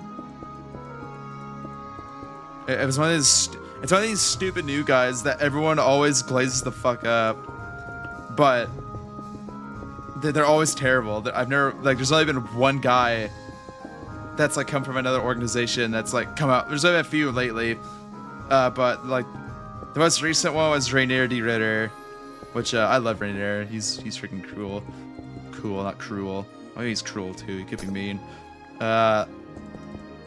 It was one of these. It's one of these stupid new guys that everyone always glazes the fuck up, but they're always terrible. I've never there's only been one guy that's like come from another organization that's like come out. There's only been a few lately, but like the most recent one was Rainier D. Ritter, which I love Rainier. He's freaking cruel. Cool, not cruel. I mean, he's cruel too. He could be mean.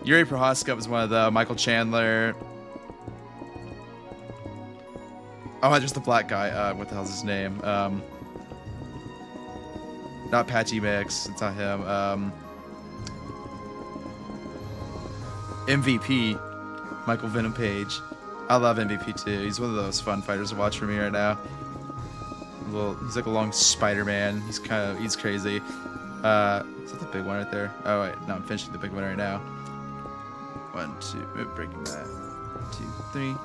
Yuri Prohaska was one of the Michael Chandler. Oh, just the black guy. What the hell's his name? Not Patchy Mix. It's not him. MVP. Michael Venom Page. I love MVP too. He's one of those fun fighters to watch for me right now. He's like a long Spider-Man. He's crazy. Is that the big one right there? Oh wait, no, I'm finishing the big one right now. 1, 2, breaking that. 2, 3.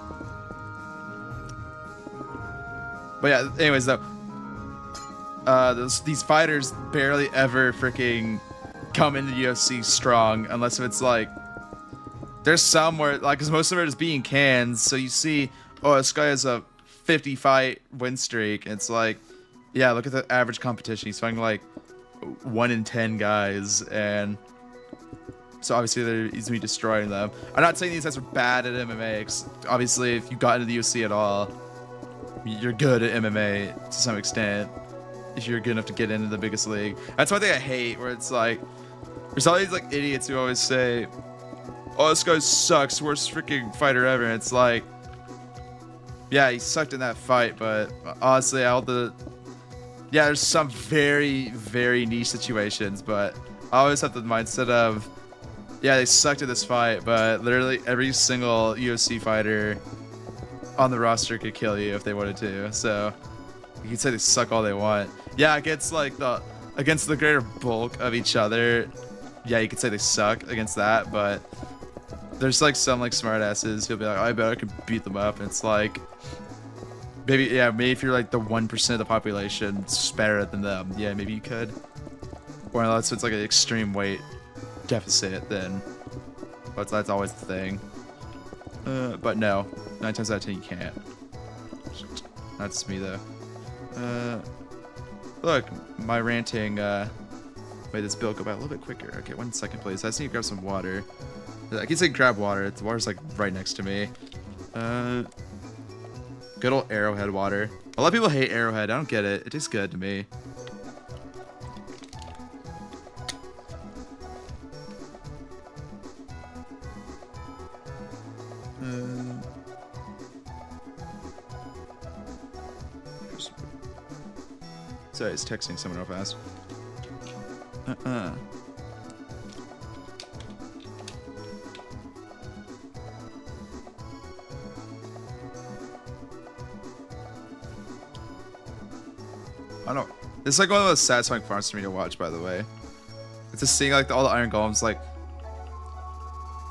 But yeah, anyways though, these fighters barely ever freaking come into the UFC strong unless if it's like there's some where like because most of it is being cans. So you see, oh, this guy has a 50 fight win streak. It's like, yeah, look at the average competition. He's fighting like 1 in 10 guys, and so obviously he's gonna be destroying them. I'm not saying these guys are bad at MMA. Obviously, if you got into the UFC at all, you're good at MMA to some extent. If you're good enough to get into the biggest league, that's one thing I hate. Where it's like, there's all these like idiots who always say, "Oh, this guy sucks, worst freaking fighter ever." And it's like, yeah, he sucked in that fight, but honestly, there's some very, very niche situations, but I always have the mindset of, yeah, they sucked at this fight, but literally every single UFC fighter on the roster could kill you if they wanted to. So you can say they suck all they want. Yeah, against the greater bulk of each other, yeah, you could say they suck against that, but there's like some like smartasses who'll be like, oh, I bet I could beat them up, and it's like, maybe if you're like the 1% of the population, it's better than them. Yeah, maybe you could. Or unless it's like an extreme weight deficit, then that's always the thing. But no, 9 times out of 10 you can't. That's me though. Look, my ranting made this build go by a little bit quicker. Okay, 1 second please. I just need to grab some water. I can say grab water. The water's like right next to me. Good old Arrowhead water. A lot of people hate Arrowhead. I don't get it. It tastes good to me. Sorry, it's texting someone real fast. I don't know. It's like one of the most satisfying farms for me to watch, by the way. It's just seeing like all the Iron Golems, like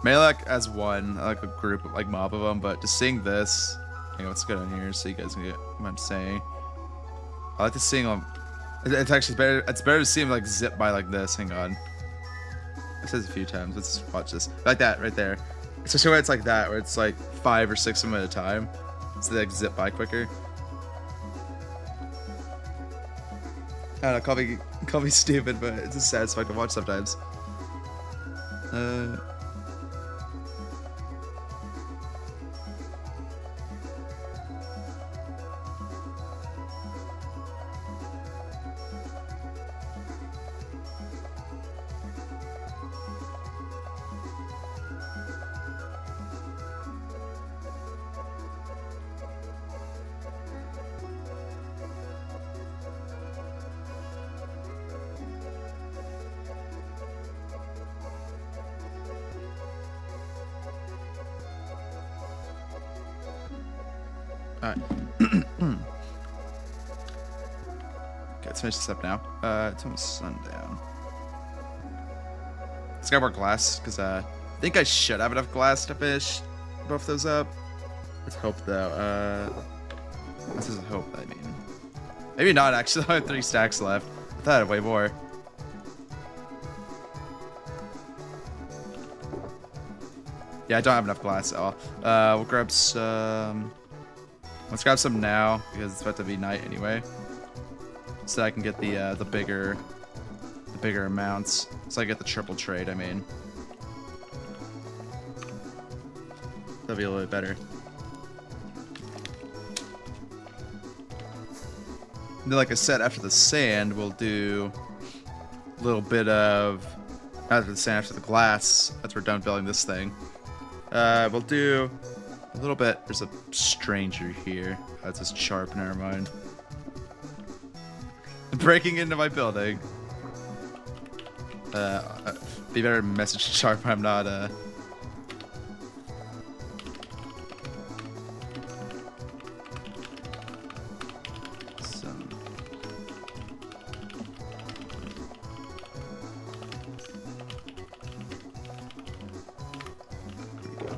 mainly like as one, like a group, like mob of them, but just seeing this. Hang on, let's go down here so you guys can get what I'm saying. I like to see them. It's actually better. It's better to see them like zip by like this. Hang on. I said this a few times. Let's watch this. Like that right there. Especially when it's like that, where it's like 5 or 6 of them at a time, so they like zip by quicker. I don't know, call me stupid, but it's just satisfying to watch sometimes. Alright. Okay, let's finish this up now. It's almost sundown. Let's grab more glass, because I think I should have enough glass to finish both those up. Let's hope, though. This is a hope, I mean. Maybe not, actually. I have 3 stacks left. That had way more. Yeah, I don't have enough glass at all. We'll grab some... Let's grab some now, because it's about to be night anyway. So I can get the bigger amounts. So I get the triple trade, I mean. That'll be a little bit better. And then, like I said, after the sand, we'll do a little bit of... After the sand, after the glass, after we're done building this thing. We'll do a little bit. There's a stranger here. That's just sharp, never mind. Breaking into my building. Be better to message sharp. I'm not,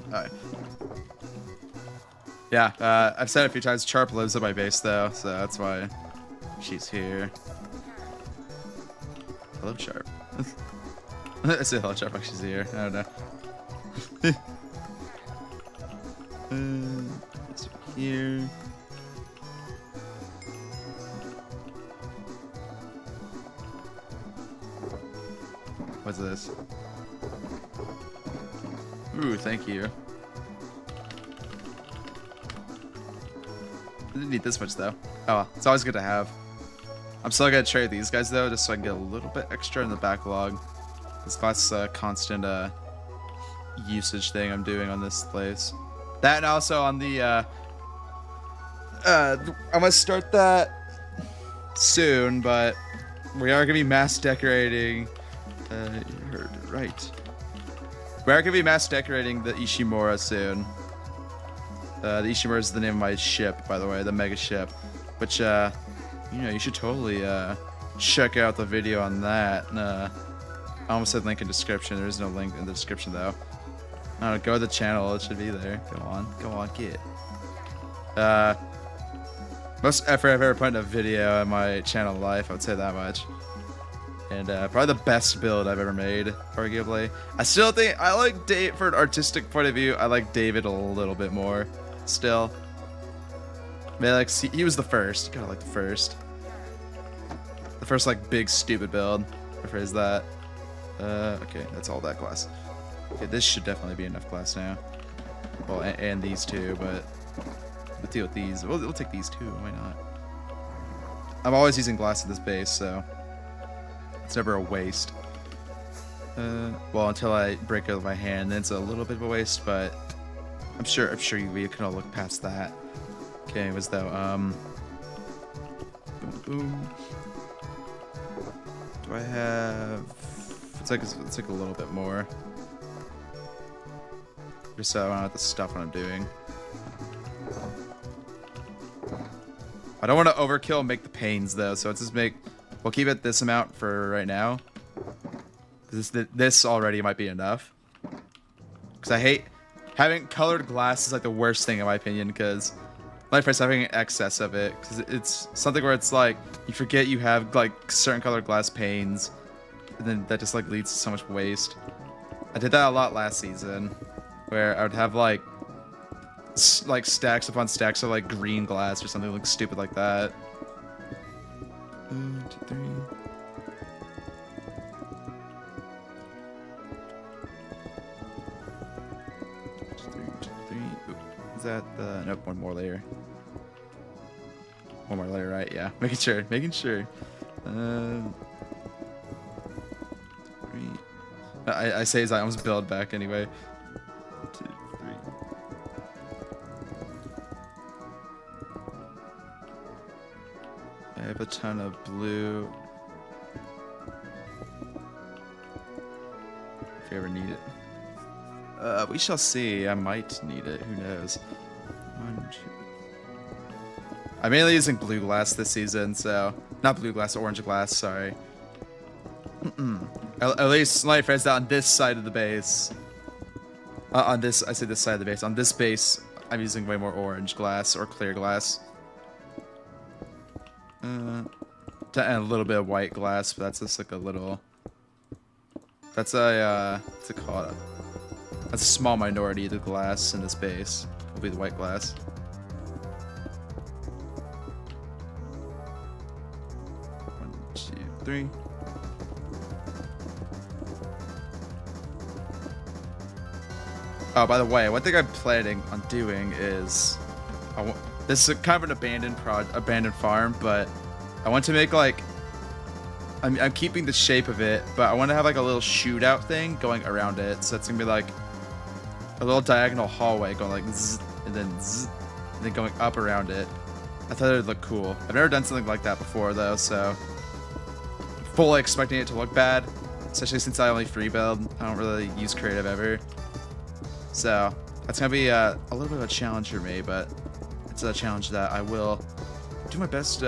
Alright. Yeah, I've said it a few times, Charp lives at my base though, so that's why she's here. Hello, Charp. I say hello, Charp, like she's here. I don't know. It's here. What's this? Ooh, thank you. I didn't need this much though. Oh well, it's always good to have. I'm still gonna trade these guys though, just so I can get a little bit extra in the backlog. That's a constant usage thing I'm doing on this place. That and also on the I'm gonna start that soon, but we are gonna be mass decorating. You heard it right. We are gonna be mass decorating the Ishimura soon. The Ishimura is the name of my ship, by the way, the mega ship. Which, you know, you should totally check out the video on that. I almost said link in description. There is no link in the description though. I don't know, go to the channel. It should be there. Go on, get. Most effort I've ever put in a video in my channel life. I would say that much. And probably the best build I've ever made, arguably. I still think I like Dave for an artistic point of view. I like David a little bit more, still. Man, like, see, he was the first. You gotta like the first like big stupid build. Rephrase that. Okay, that's all that glass. Okay, this should definitely be enough glass now. Well, and these two, but we'll deal with these. We'll take these two. Why not? I'm always using glass at this base, so. It's never a waste. Well, until I break it with my hand, then it's a little bit of a waste, but I'm sure we can all look past that. Okay, anyways though, boom, boom. Do I have? It's like a little bit more. Just so I don't have to stop what I'm doing. I don't want to overkill and make the panes though, so let's just make. We'll keep it this amount for right now. This already might be enough. Because I hate having colored glass is like the worst thing in my opinion. Because my friends having an excess of it. Because it's something where it's like you forget you have like certain colored glass panes, and then that just like leads to so much waste. I did that a lot last season, where I would have like stacks upon stacks of like green glass or something like stupid like that. 1, 2, 3. Is that the... Nope, one more layer. One more layer, right? Yeah, making sure. 3. I say as I almost build back anyway. 2, 3. I have a ton of blue. If you ever need it. We shall see. I might need it. Who knows? 1, 2. I'm mainly using blue glass this season, so... Not blue glass, orange glass, sorry. At least my friends on this side of the base. On this, I say this side of the base. On this base, I'm using way more orange glass or clear glass. And a little bit of white glass, but that's just like a little. That's a what's it called? That's a small minority of the glass in this base. Will be the white glass. One, two, three. Oh, by the way, one thing I'm planning on doing is, this is kind of an abandoned farm, but I want to make like, I'm keeping the shape of it, but I want to have like a little shootout thing going around it. So it's gonna be like a little diagonal hallway going like zzz, and then going up around it. I thought it would look cool. I've never done something like that before though, so fully expecting it to look bad, especially since I only free build. I don't really use creative ever. So that's gonna be a little bit of a challenge for me, but it's a challenge that I will do my best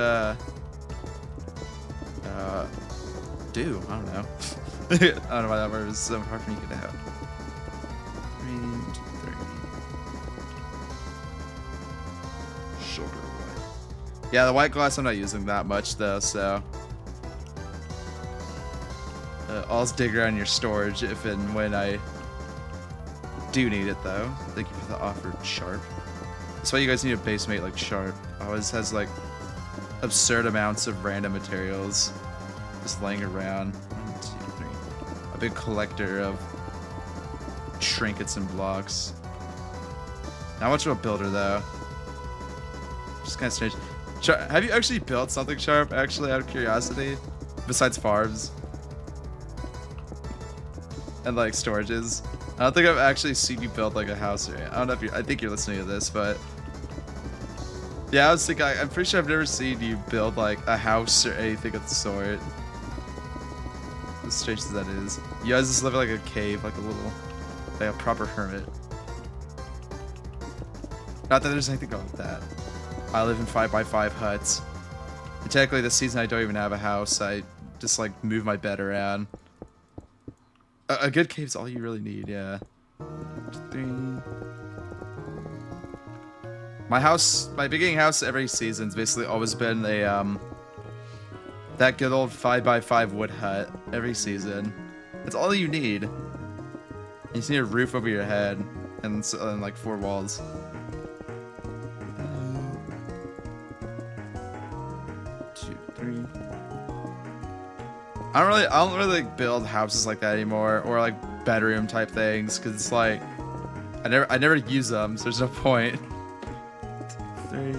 do. I don't know. I don't know why that word is so hard for me to get out. 3, 2, 3. Sugar white. Yeah, the white glass I'm not using that much though, so I'll dig around your storage if and when I do need it though. Thank you for the offer, Sharp. That's why you guys need a base mate like Sharp. Always has like absurd amounts of random materials just laying around. 1, 2, 3. A big collector of trinkets and blocks. Not much of a builder though. Just kind of strange. Have you actually built something, Sharp? Actually, out of curiosity, besides farms and like storages. I don't think I've actually seen you build like a house. Or I don't know if I think you're listening to this, but yeah, I was thinking. I'm pretty sure I've never seen you build like a house or anything of the sort. As strange as that is, you guys just live in like a cave, like a proper hermit. Not that there's anything wrong with that. I live in 5x5 huts. And technically, this season I don't even have a house. I just like move my bed around. A good cave's all you really need, yeah. 3. My beginning house every season's basically always been a that good old 5x5 wood hut every season. That's all you need. You just need a roof over your head and like 4 walls. 2, 3. I don't really build houses like that anymore, or like bedroom type things, because it's like I never use them, so there's no point. 3.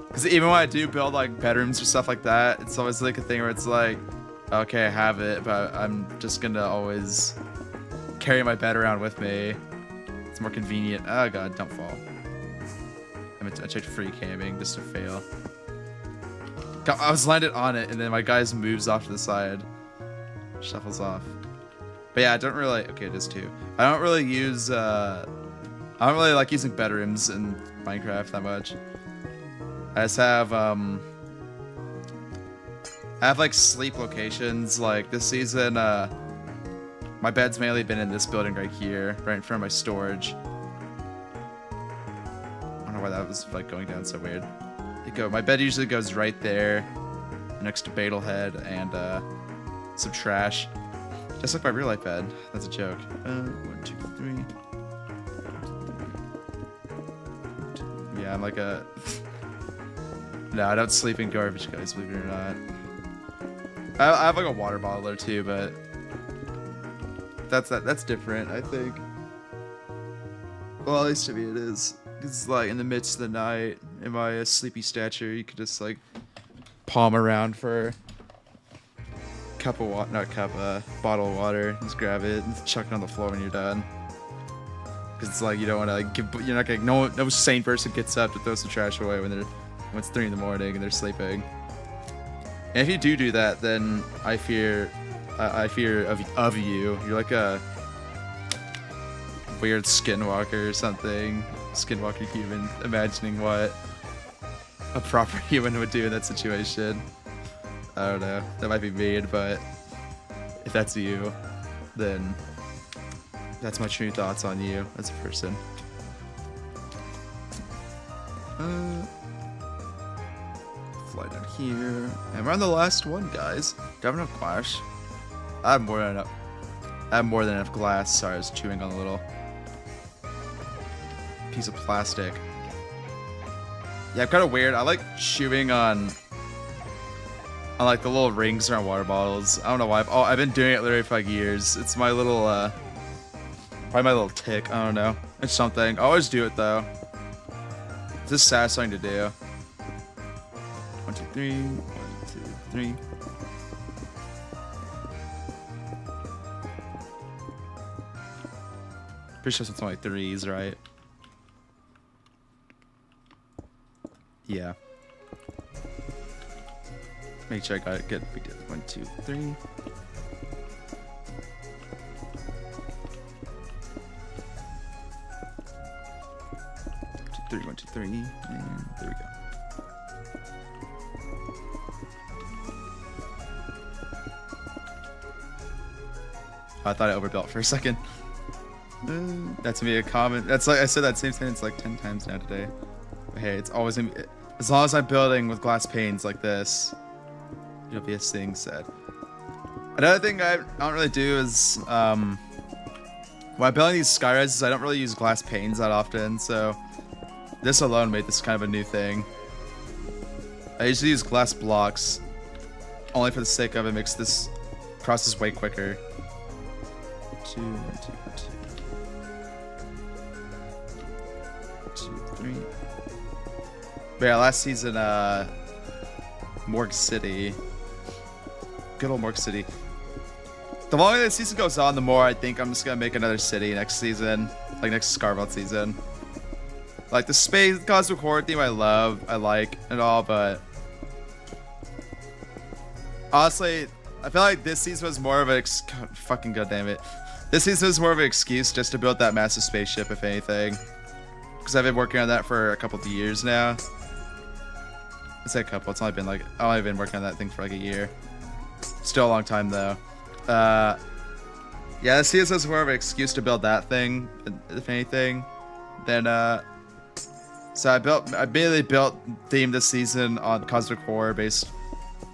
Because even when I do build like bedrooms or stuff like that, it's always like a thing where it's like, okay, I have it, but I'm just gonna always carry my bed around with me. It's more convenient. Oh god, don't fall. I checked free camping just to fail. I was landed on it, and then my guy moves off to the side. Shuffles off. But yeah, I don't really... Okay, it is 2. I don't really use... I don't really like using bedrooms in Minecraft that much. I just have... I have, like, sleep locations. Like, this season, my bed's mainly been in this building right here, right in front of my storage. I don't know why that was, like, going down so weird. My bed usually goes right there, next to Beetlehead and some trash, just like my real life bed. That's a joke. 1, 2, 3. Yeah, I'm like a. No, I don't sleep in garbage, guys. Believe it or not. I have like a water bottle or two, but that's different, I think. Well, at least to me it is. It's like in the midst of the night, in my sleepy stature, you could just like palm around for a cup of water, bottle of water. Just grab it and chuck it on the floor when you're done. Because it's like you don't want to like you're not gonna. No sane person gets up to throw some trash away when it's 3 in the morning and they're sleeping. And if you do that, then I fear of you. You're like a weird skinwalker or something. Skinwalker human, imagining what a proper human would do in that situation. I don't know. That might be mean, but if that's you, then that's my true thoughts on you as a person. fly down here. And we're on the last one, guys. Do I have enough glass? I have more than enough. I have more than enough glass. Sorry, I was chewing on a little piece of plastic. Yeah, kind of weird. I like chewing on like the little rings around water bottles. I don't know why. I've been doing it literally for like years. It's my little probably my little tick. I don't know. It's something. I always do it though. It's just satisfying to do. 1, 2, 3. 1, 2, 3. Pretty sure it's only threes, right? Yeah. Make sure I got it good. We did 1, 2, 3. 1, 2, 3, 1, 2, 3, and there we go. I thought I overbuilt for a second. That's gonna be a comment. That's like I said that same sentence like 10 times now today. But hey, it's always gonna be, as long as I'm building with glass panes like this, it'll be a thing said. Another thing I don't really do is when I'm building these skyrises, I don't really use glass panes that often. So this alone made this kind of a new thing. I usually use glass blocks only for the sake of it makes this process way quicker. 2, 1, 2, 2, 3. But yeah, last season, Morgue City. Good old Morgue City. The longer the season goes on, the more I think I'm just gonna make another city next season, like next Scarlet season. Like the space cosmic horror theme, I like, and all, but honestly, I feel like this season was more of an fucking goddamn it. This season was more of an excuse just to build that massive spaceship, if anything. Because I've been working on that for a couple of years now. It's a couple. It's only been like I've only been working on that thing for like a year. Still a long time though. Yeah, this season was more of an excuse to build that thing, if anything. Then so I mainly built theme this season on cosmic horror based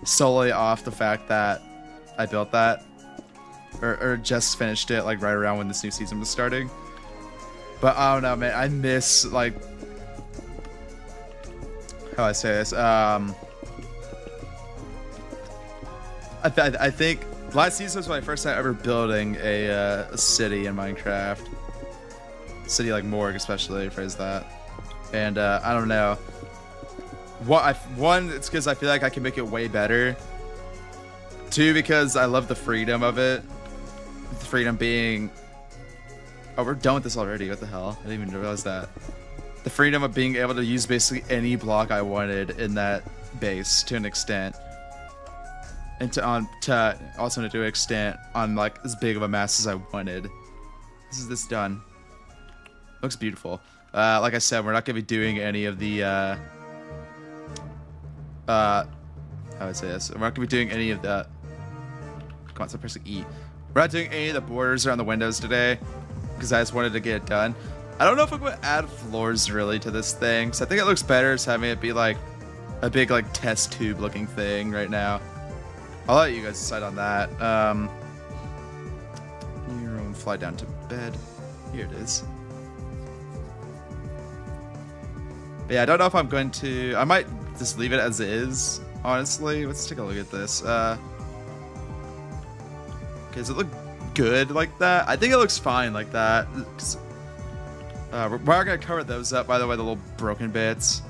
solely off the fact that I built that. Or just finished it like right around when this new season was starting. But I don't know, man. I miss like how I say this. I think last season was my first time ever building a city in Minecraft. City like Morgue, especially, phrase that. And I don't know. One, it's because I feel like I can make it way better. 2, because I love the freedom of it. The freedom being... Oh, we're done with this already. What the hell? I didn't even realize that. The freedom of being able to use basically any block I wanted in that base to an extent. And to also to an extent on like as big of a mass as I wanted. This done. Looks beautiful. Like I said, we're not going to be doing any of the... how would I say this? We're not going to be doing any of the... Come on, stop pressing E. We're not doing any of the borders around the windows today because I just wanted to get it done. I don't know if I'm going to add floors really to this thing, so I think it looks better as having it be like a big like test tube looking thing right now. I'll let you guys decide on that. Your own fly down to bed. Here it is. But yeah, I don't know if I'm going to... I might just leave it as is, honestly. Let's take a look at this. Does it look good like that? I think it looks fine like that. We're going to cover those up, by the way, the little broken bits.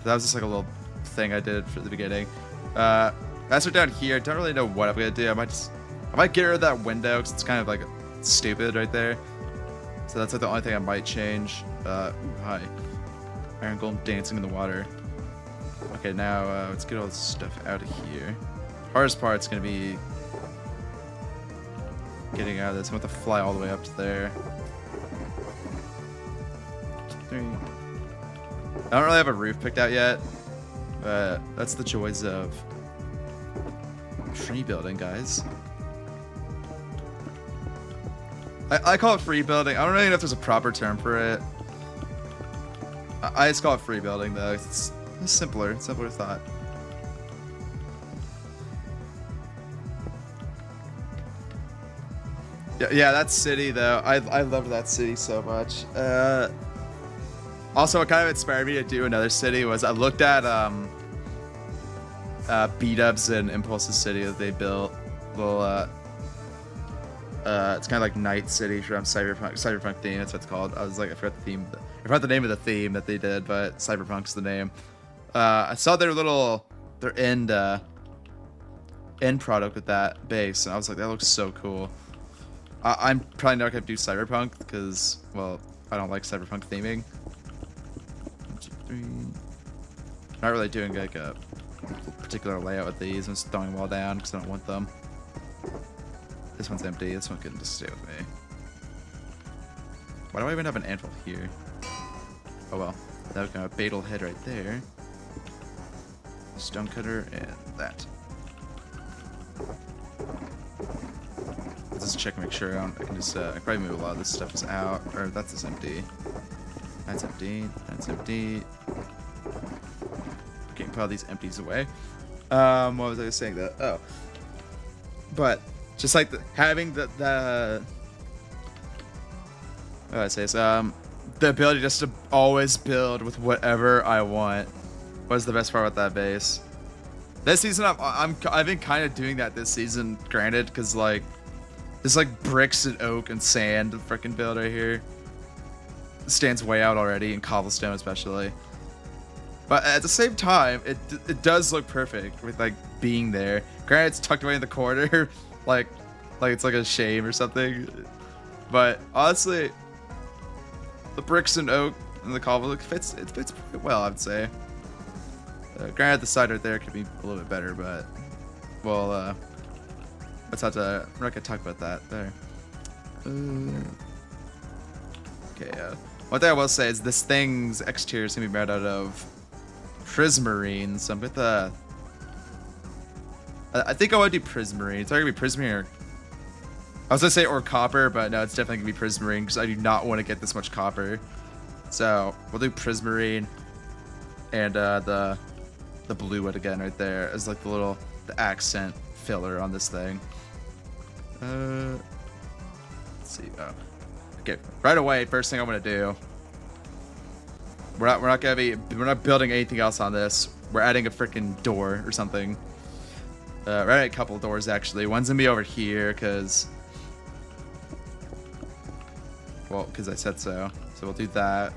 That was just like a little thing I did for the beginning. As we're down here, I don't really know what I'm going to do. I might get rid of that window because it's kind of like stupid right there. So that's like the only thing I might change. Ooh, hi. Iron Golem dancing in the water. Okay, now let's get all this stuff out of here. Hardest part's going to be getting out of this. I'm going to fly all the way up to there. 3. I don't really have a roof picked out yet, but that's the joys of free building, guys. I call it free building. I don't really know if there's a proper term for it. I just call it free building, though. It's simpler thought. Yeah, that city though. I loved that city so much. Also, what kind of inspired me to do another city was I looked at B-Dubs and Impulse's city that they built. Little it's kind of like Night City from Cyberpunk theme. That's what it's called. I was like, I forgot the theme. I forgot the name of the theme that they did, but Cyberpunk's the name. I saw their end product with that base, and I was like, that looks so cool. I'm probably not gonna do Cyberpunk because, well, I don't like Cyberpunk theming. 1, 2, 3. Not really doing like a particular layout with these. I'm just throwing them all down because I don't want them. This one's empty. This one can just stay with me. Why do I even have an anvil here? Oh well. Now we can have a Beetle head right there. Stonecutter and that. Let's just check and make sure I can just I can probably move a lot of this stuff is out. Or that's just empty. That's empty. That's empty. Okay, put all these empties away. What was I saying that? Oh. But just like having the what did I say? So, the ability just to always build with whatever I want was the best part about that base. This season, I've been kind of doing that this season, granted, because like there's like bricks and oak and sand to freaking build right here. It stands way out already, and cobblestone especially. But at the same time, it does look perfect with like being there. Granted, it's tucked away in the corner, like it's like a shame or something. But honestly, the bricks and oak and the cobble it fits pretty well, I'd say. Granted, the side right there could be a little bit better, but well, we're not gonna talk about that there. Okay. One thing I will say is this thing's exterior is gonna be made out of prismarine, so I'm with I think I want to do prismarine. It's either gonna be prismarine or I was gonna say or copper, but no, it's definitely gonna be prismarine because I do not want to get this much copper. So we'll do prismarine and the blue wood again right there as like the accent filler on this thing. Let's see. Oh. Okay, right away. First thing I'm gonna do. We're not building anything else on this. We're adding a freaking door or something. We're adding a couple doors actually. One's gonna be over here because I said so. So we'll do that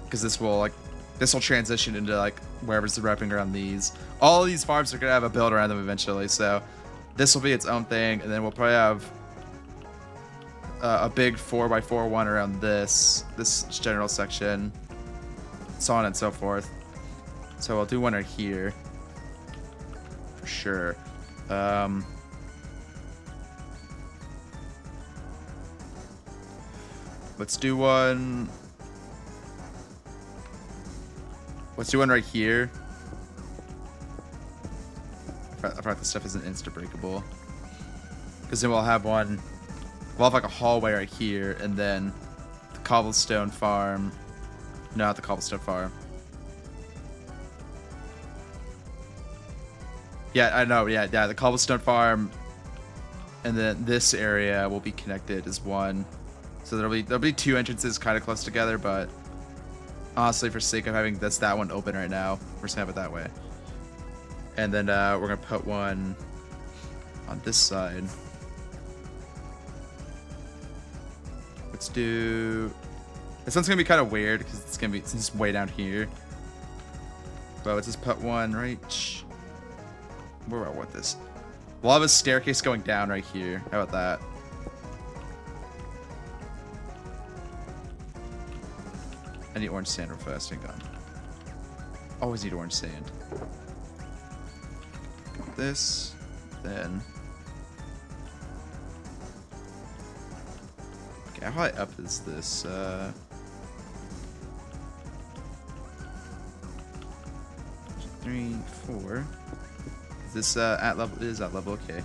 because this will transition into like wherever's wrapping around these. All of these farms are gonna have a build around them eventually. So this will be its own thing, and then we'll probably have a big 4x4 one around this general section, so on and so forth. So I'll do one right here for sure. Let's do one right here. I thought this stuff isn't insta breakable, because then we'll have like a hallway right here, and then the cobblestone farm. No, not the cobblestone farm. Yeah, I know. Yeah, the cobblestone farm, and then this area will be connected as one. So there'll be two entrances kind of close together, but honestly, for sake of having that one open right now, we're just gonna have it that way. And then we're gonna put one on this side. Let's do. This one's gonna be kind of weird because since it's way down here. But let's just put one right. Where do I want this? We'll have a staircase going down right here. How about that? I need orange sand real fast. Hang on. Always need orange sand. Got this. Then. Okay, how high up is this? 3, 4. Is this at level? It is at level. Okay.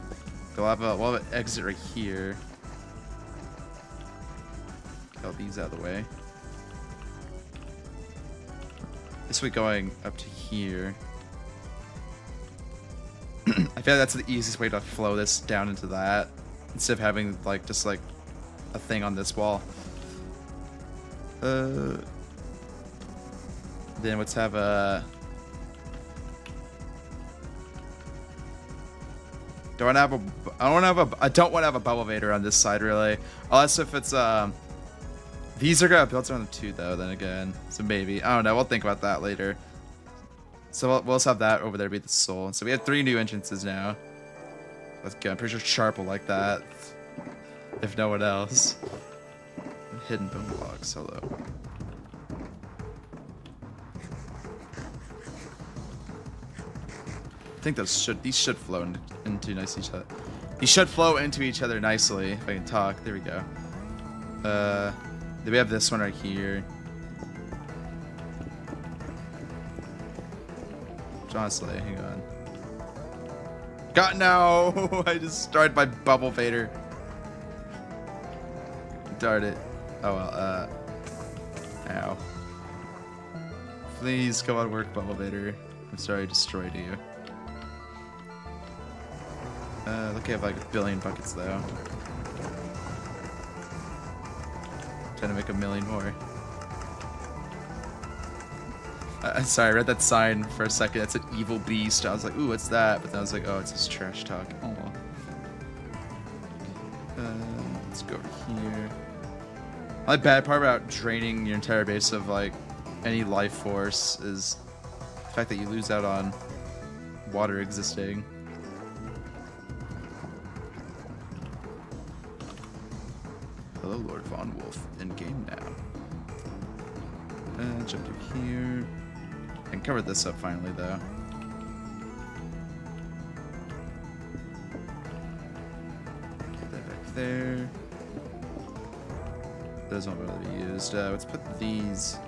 We'll have an exit right here. Get all these out of the way. This way going up to here. I feel like that's the easiest way to flow this down into that. instead of having like just like a thing on this wall. Then let's have a. I don't want to have a bubble vader on this side really, unless if it's these are gonna build on the 2 though. Then again, so maybe I don't know. We'll think about that later. So we'll just have that over there be the soul. So we have 3 new entrances now. Let's go. I'm pretty sure Sharp will like that, if no one else. Hidden bone blocks. Hello. I think these should flow into nice each other. These should flow into each other nicely. If I can talk, there we go. Then we have this one right here. Honestly, hang on. God no! I destroyed my bubble vader. Darn it. Oh well. Ow. Please come on, work, bubble vader. I'm sorry I destroyed you. Look, I have like 1 billion buckets though. Trying to make 1 million more. Sorry, I read that sign for a second. It's an evil beast. I was like, ooh, what's that? But then I was like, oh, it's just trash talk. Oh. Let's go over here. The bad part about draining your entire base of like any life force is the fact that you lose out on water existing. Hello, Lord Von Wolf. In game now. Jump through here. I can cover this up finally, though. Get that back there. Those won't really be used. Let's put these.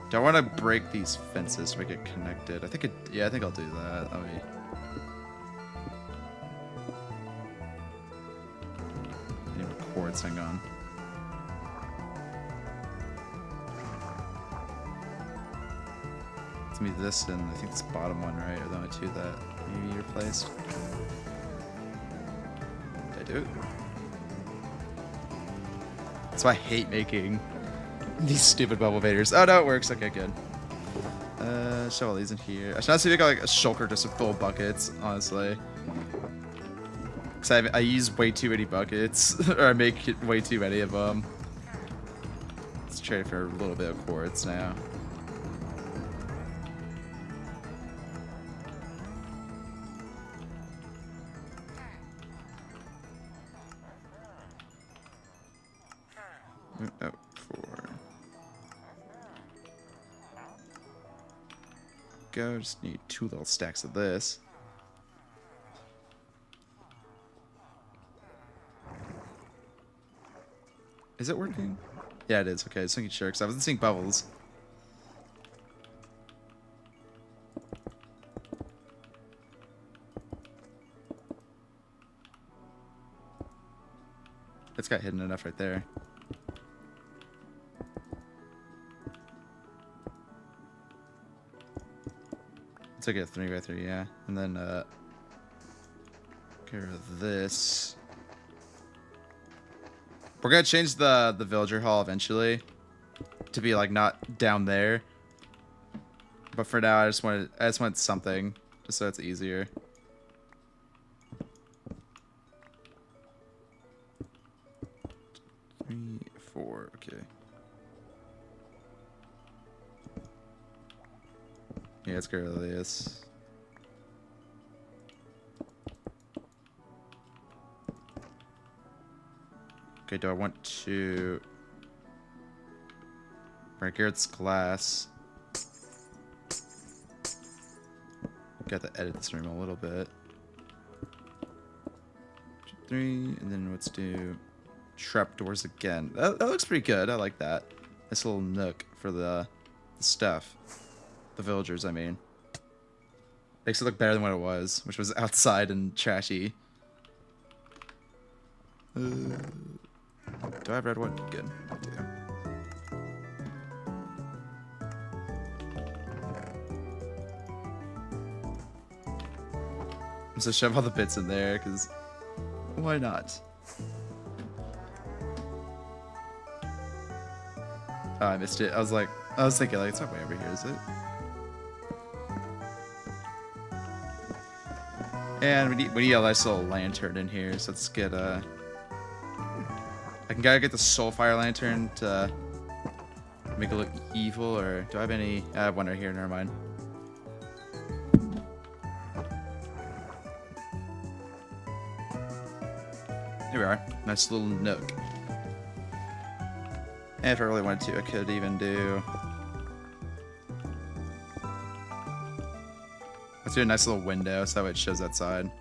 Do I want to break these fences to make it connected? I think it. Yeah, I think I'll do that. That'll be. Hang on. It's me this and I think this bottom one, right? Are the only 2 that maybe replaced. Did I do it? That's why I hate making these stupid bubble vaders. Oh no, it works. Okay, good. Shove all these in here. I should honestly make like a shulker just with full buckets, honestly. Because I use way too many buckets, or I make way too many of them. Let's trade for a little bit of quartz now. Oh, 4. Go, just need 2 little stacks of this. Is it working? Yeah, it is. Okay, I was making sure because I wasn't seeing bubbles. It's got hidden enough right there. Let's take it 3x3, yeah. And then, get rid of this. We're gonna change the villager hall eventually to be like not down there. But for now I just want something just so it's easier. Three, 4, okay. Yeah, let's get rid of this. Okay, do I want to break Garrett's glass? Got to edit this room a little bit. 3, and then let's do trapdoors again. That looks pretty good. I like that. Nice little nook for the stuff. The villagers, I mean. Makes it look better than what it was, which was outside and trashy. Do I have red wood? Good. I do. So shove all the bits in there, because why not? Oh, I missed it. I was thinking, like, it's not way over here, is it? And we need a nice little lantern in here, so let's get I gotta get the Soulfire lantern to make it look evil, or do I have any? I have one right here, never mind. Here we are. Nice little nook. And if I really wanted to, I could even do... Let's do a nice little window so that way it shows that side.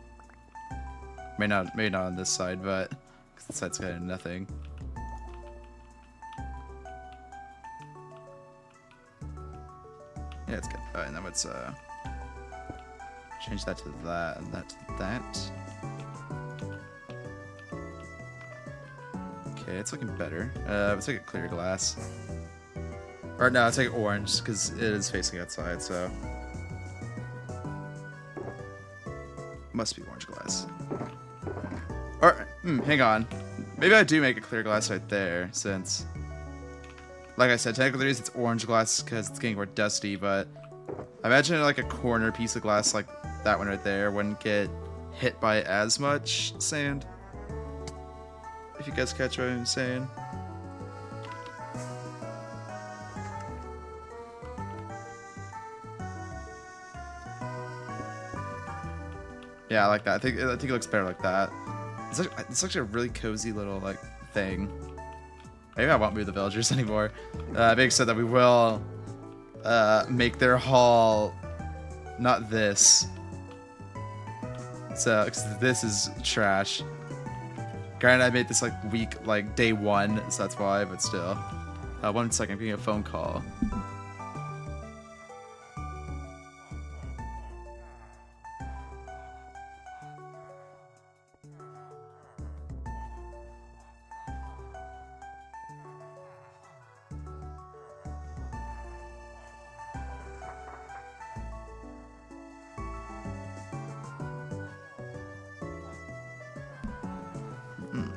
Maybe not on this side, but this side's kind of nothing. Yeah, it's good. Alright, and then let's change that to that and that to that. Okay, it's looking better. Let's take a clear glass. Or no, let's take orange because it is facing outside, so. Must be orange glass. Or, hang on. Maybe I do make a clear glass right there, since, like I said, technically it's orange glass because it's getting more dusty, but I imagine like a corner piece of glass like that one right there wouldn't get hit by as much sand. If you guys catch what I'm saying. Yeah, I like that. I think it looks better like that. It's actually a really cozy little like thing. Maybe I won't move the villagers anymore. Being said that we will make their hall not this. So, 'cause this is trash. Granted, I made this like week, like day 1, so that's why, but still. 1 second, I'm getting a phone call.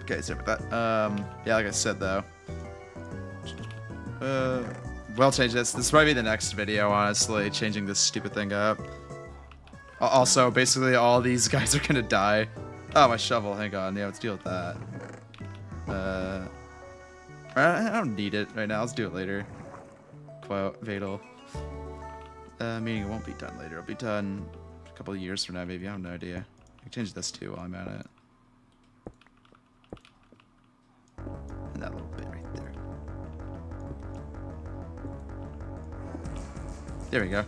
Okay, sorry about that. Yeah, like I said though. We'll change this. This might be the next video, honestly, changing this stupid thing up. Also, basically all these guys are gonna die. Oh, my shovel, hang on. Yeah, let's deal with that. I don't need it right now, let's do it later. Quote, Vadal. Meaning it won't be done later, it'll be done a couple of years from now, maybe, I have no idea. I can change this too while I'm at it. And that little bit right there. There we go.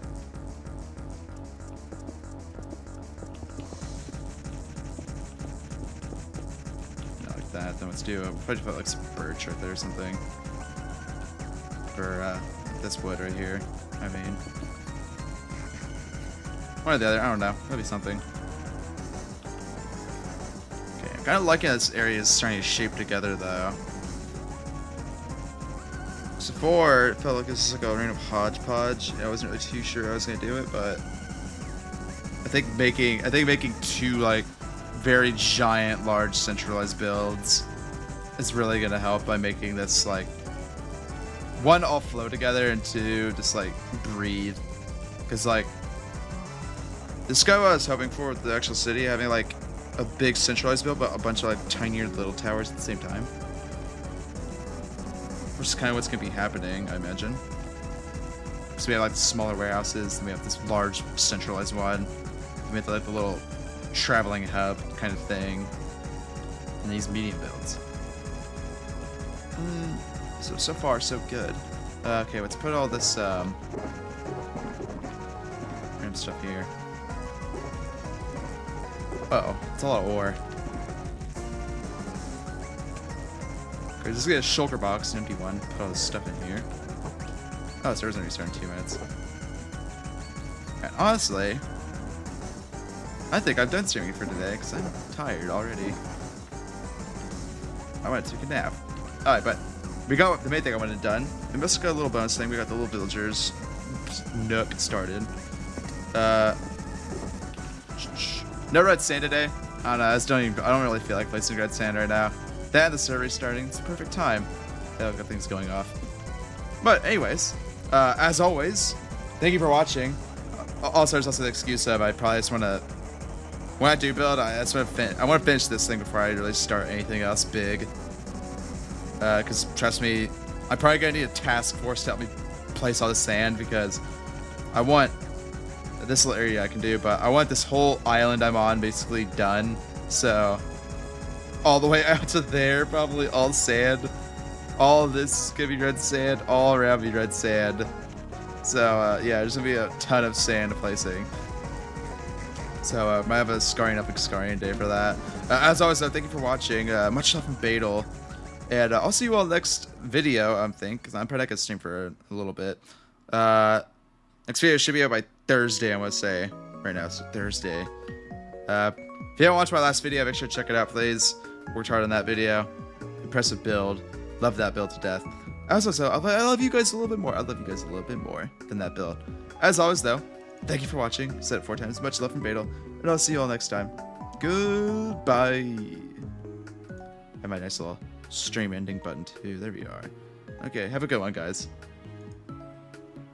Not like that. Then let's do. We'll probably put like some birch right there or something. For this wood right here. I mean, one or the other. I don't know. That'll be something. Okay, I'm kind of liking this area is starting to shape together though. Before, it felt like this was like a random hodgepodge. I wasn't really too sure I was gonna do it, but I think making 2 like very giant, large, centralized builds is really gonna help by making this like 1 all flow together and 2 just like breathe. Because like this guy I was hoping for with the actual city having like a big centralized build, but a bunch of like tinier little towers at the same time. Which is kind of what's going to be happening, I imagine. So we have like the smaller warehouses, and we have this large centralized one. We have like the little traveling hub kind of thing. And these medium builds. So far, so good. Okay, let's put all this random stuff here. Uh-oh, it's a lot of ore. Okay, just get a shulker box, an empty one, put all this stuff in here. Oh, server's gonna restart in 2 minutes. And honestly, I think I'm done streaming for today, because I'm tired already. I want to take a nap. Alright, but we got the main thing I wanted done. We must have got a little bonus thing. We got the little villagers nook started. No red sand today. I don't know. I don't really feel like placing red sand right now. That and the server starting. It's the perfect time. Yeah, I've got things going off. But anyways, as always, thank you for watching. Also, there's also the excuse of I probably just want to, when I do build, I want to finish this thing before I really start anything else big. Because trust me, I'm probably gonna need a task force to help me place all the sand, because I want this little area I can do, but I want this whole island I'm on basically done. So all the way out to there, probably all sand. All of this is gonna be red sand. All around me red sand. So yeah, there's gonna be a ton of sand placing. So might have a scarring up and scarring day for that. As always, though, thank you for watching. Much love from Badel. And I'll see you all next video, I think, because I'm probably not going to stream for a little bit. Next video should be out by Thursday, I want to say. Right now, so Thursday. If you haven't watched my last video, make sure to check it out, please. Worked hard on that video. Impressive build. Love that build to death. Also, I love you guys a little bit more. I love you guys a little bit more than that build. As always, though, thank you for watching. Said it 4 times. Much love from Badel. And I'll see you all next time. Goodbye. And my nice little stream ending button, too. There we are. Okay, have a good one, guys.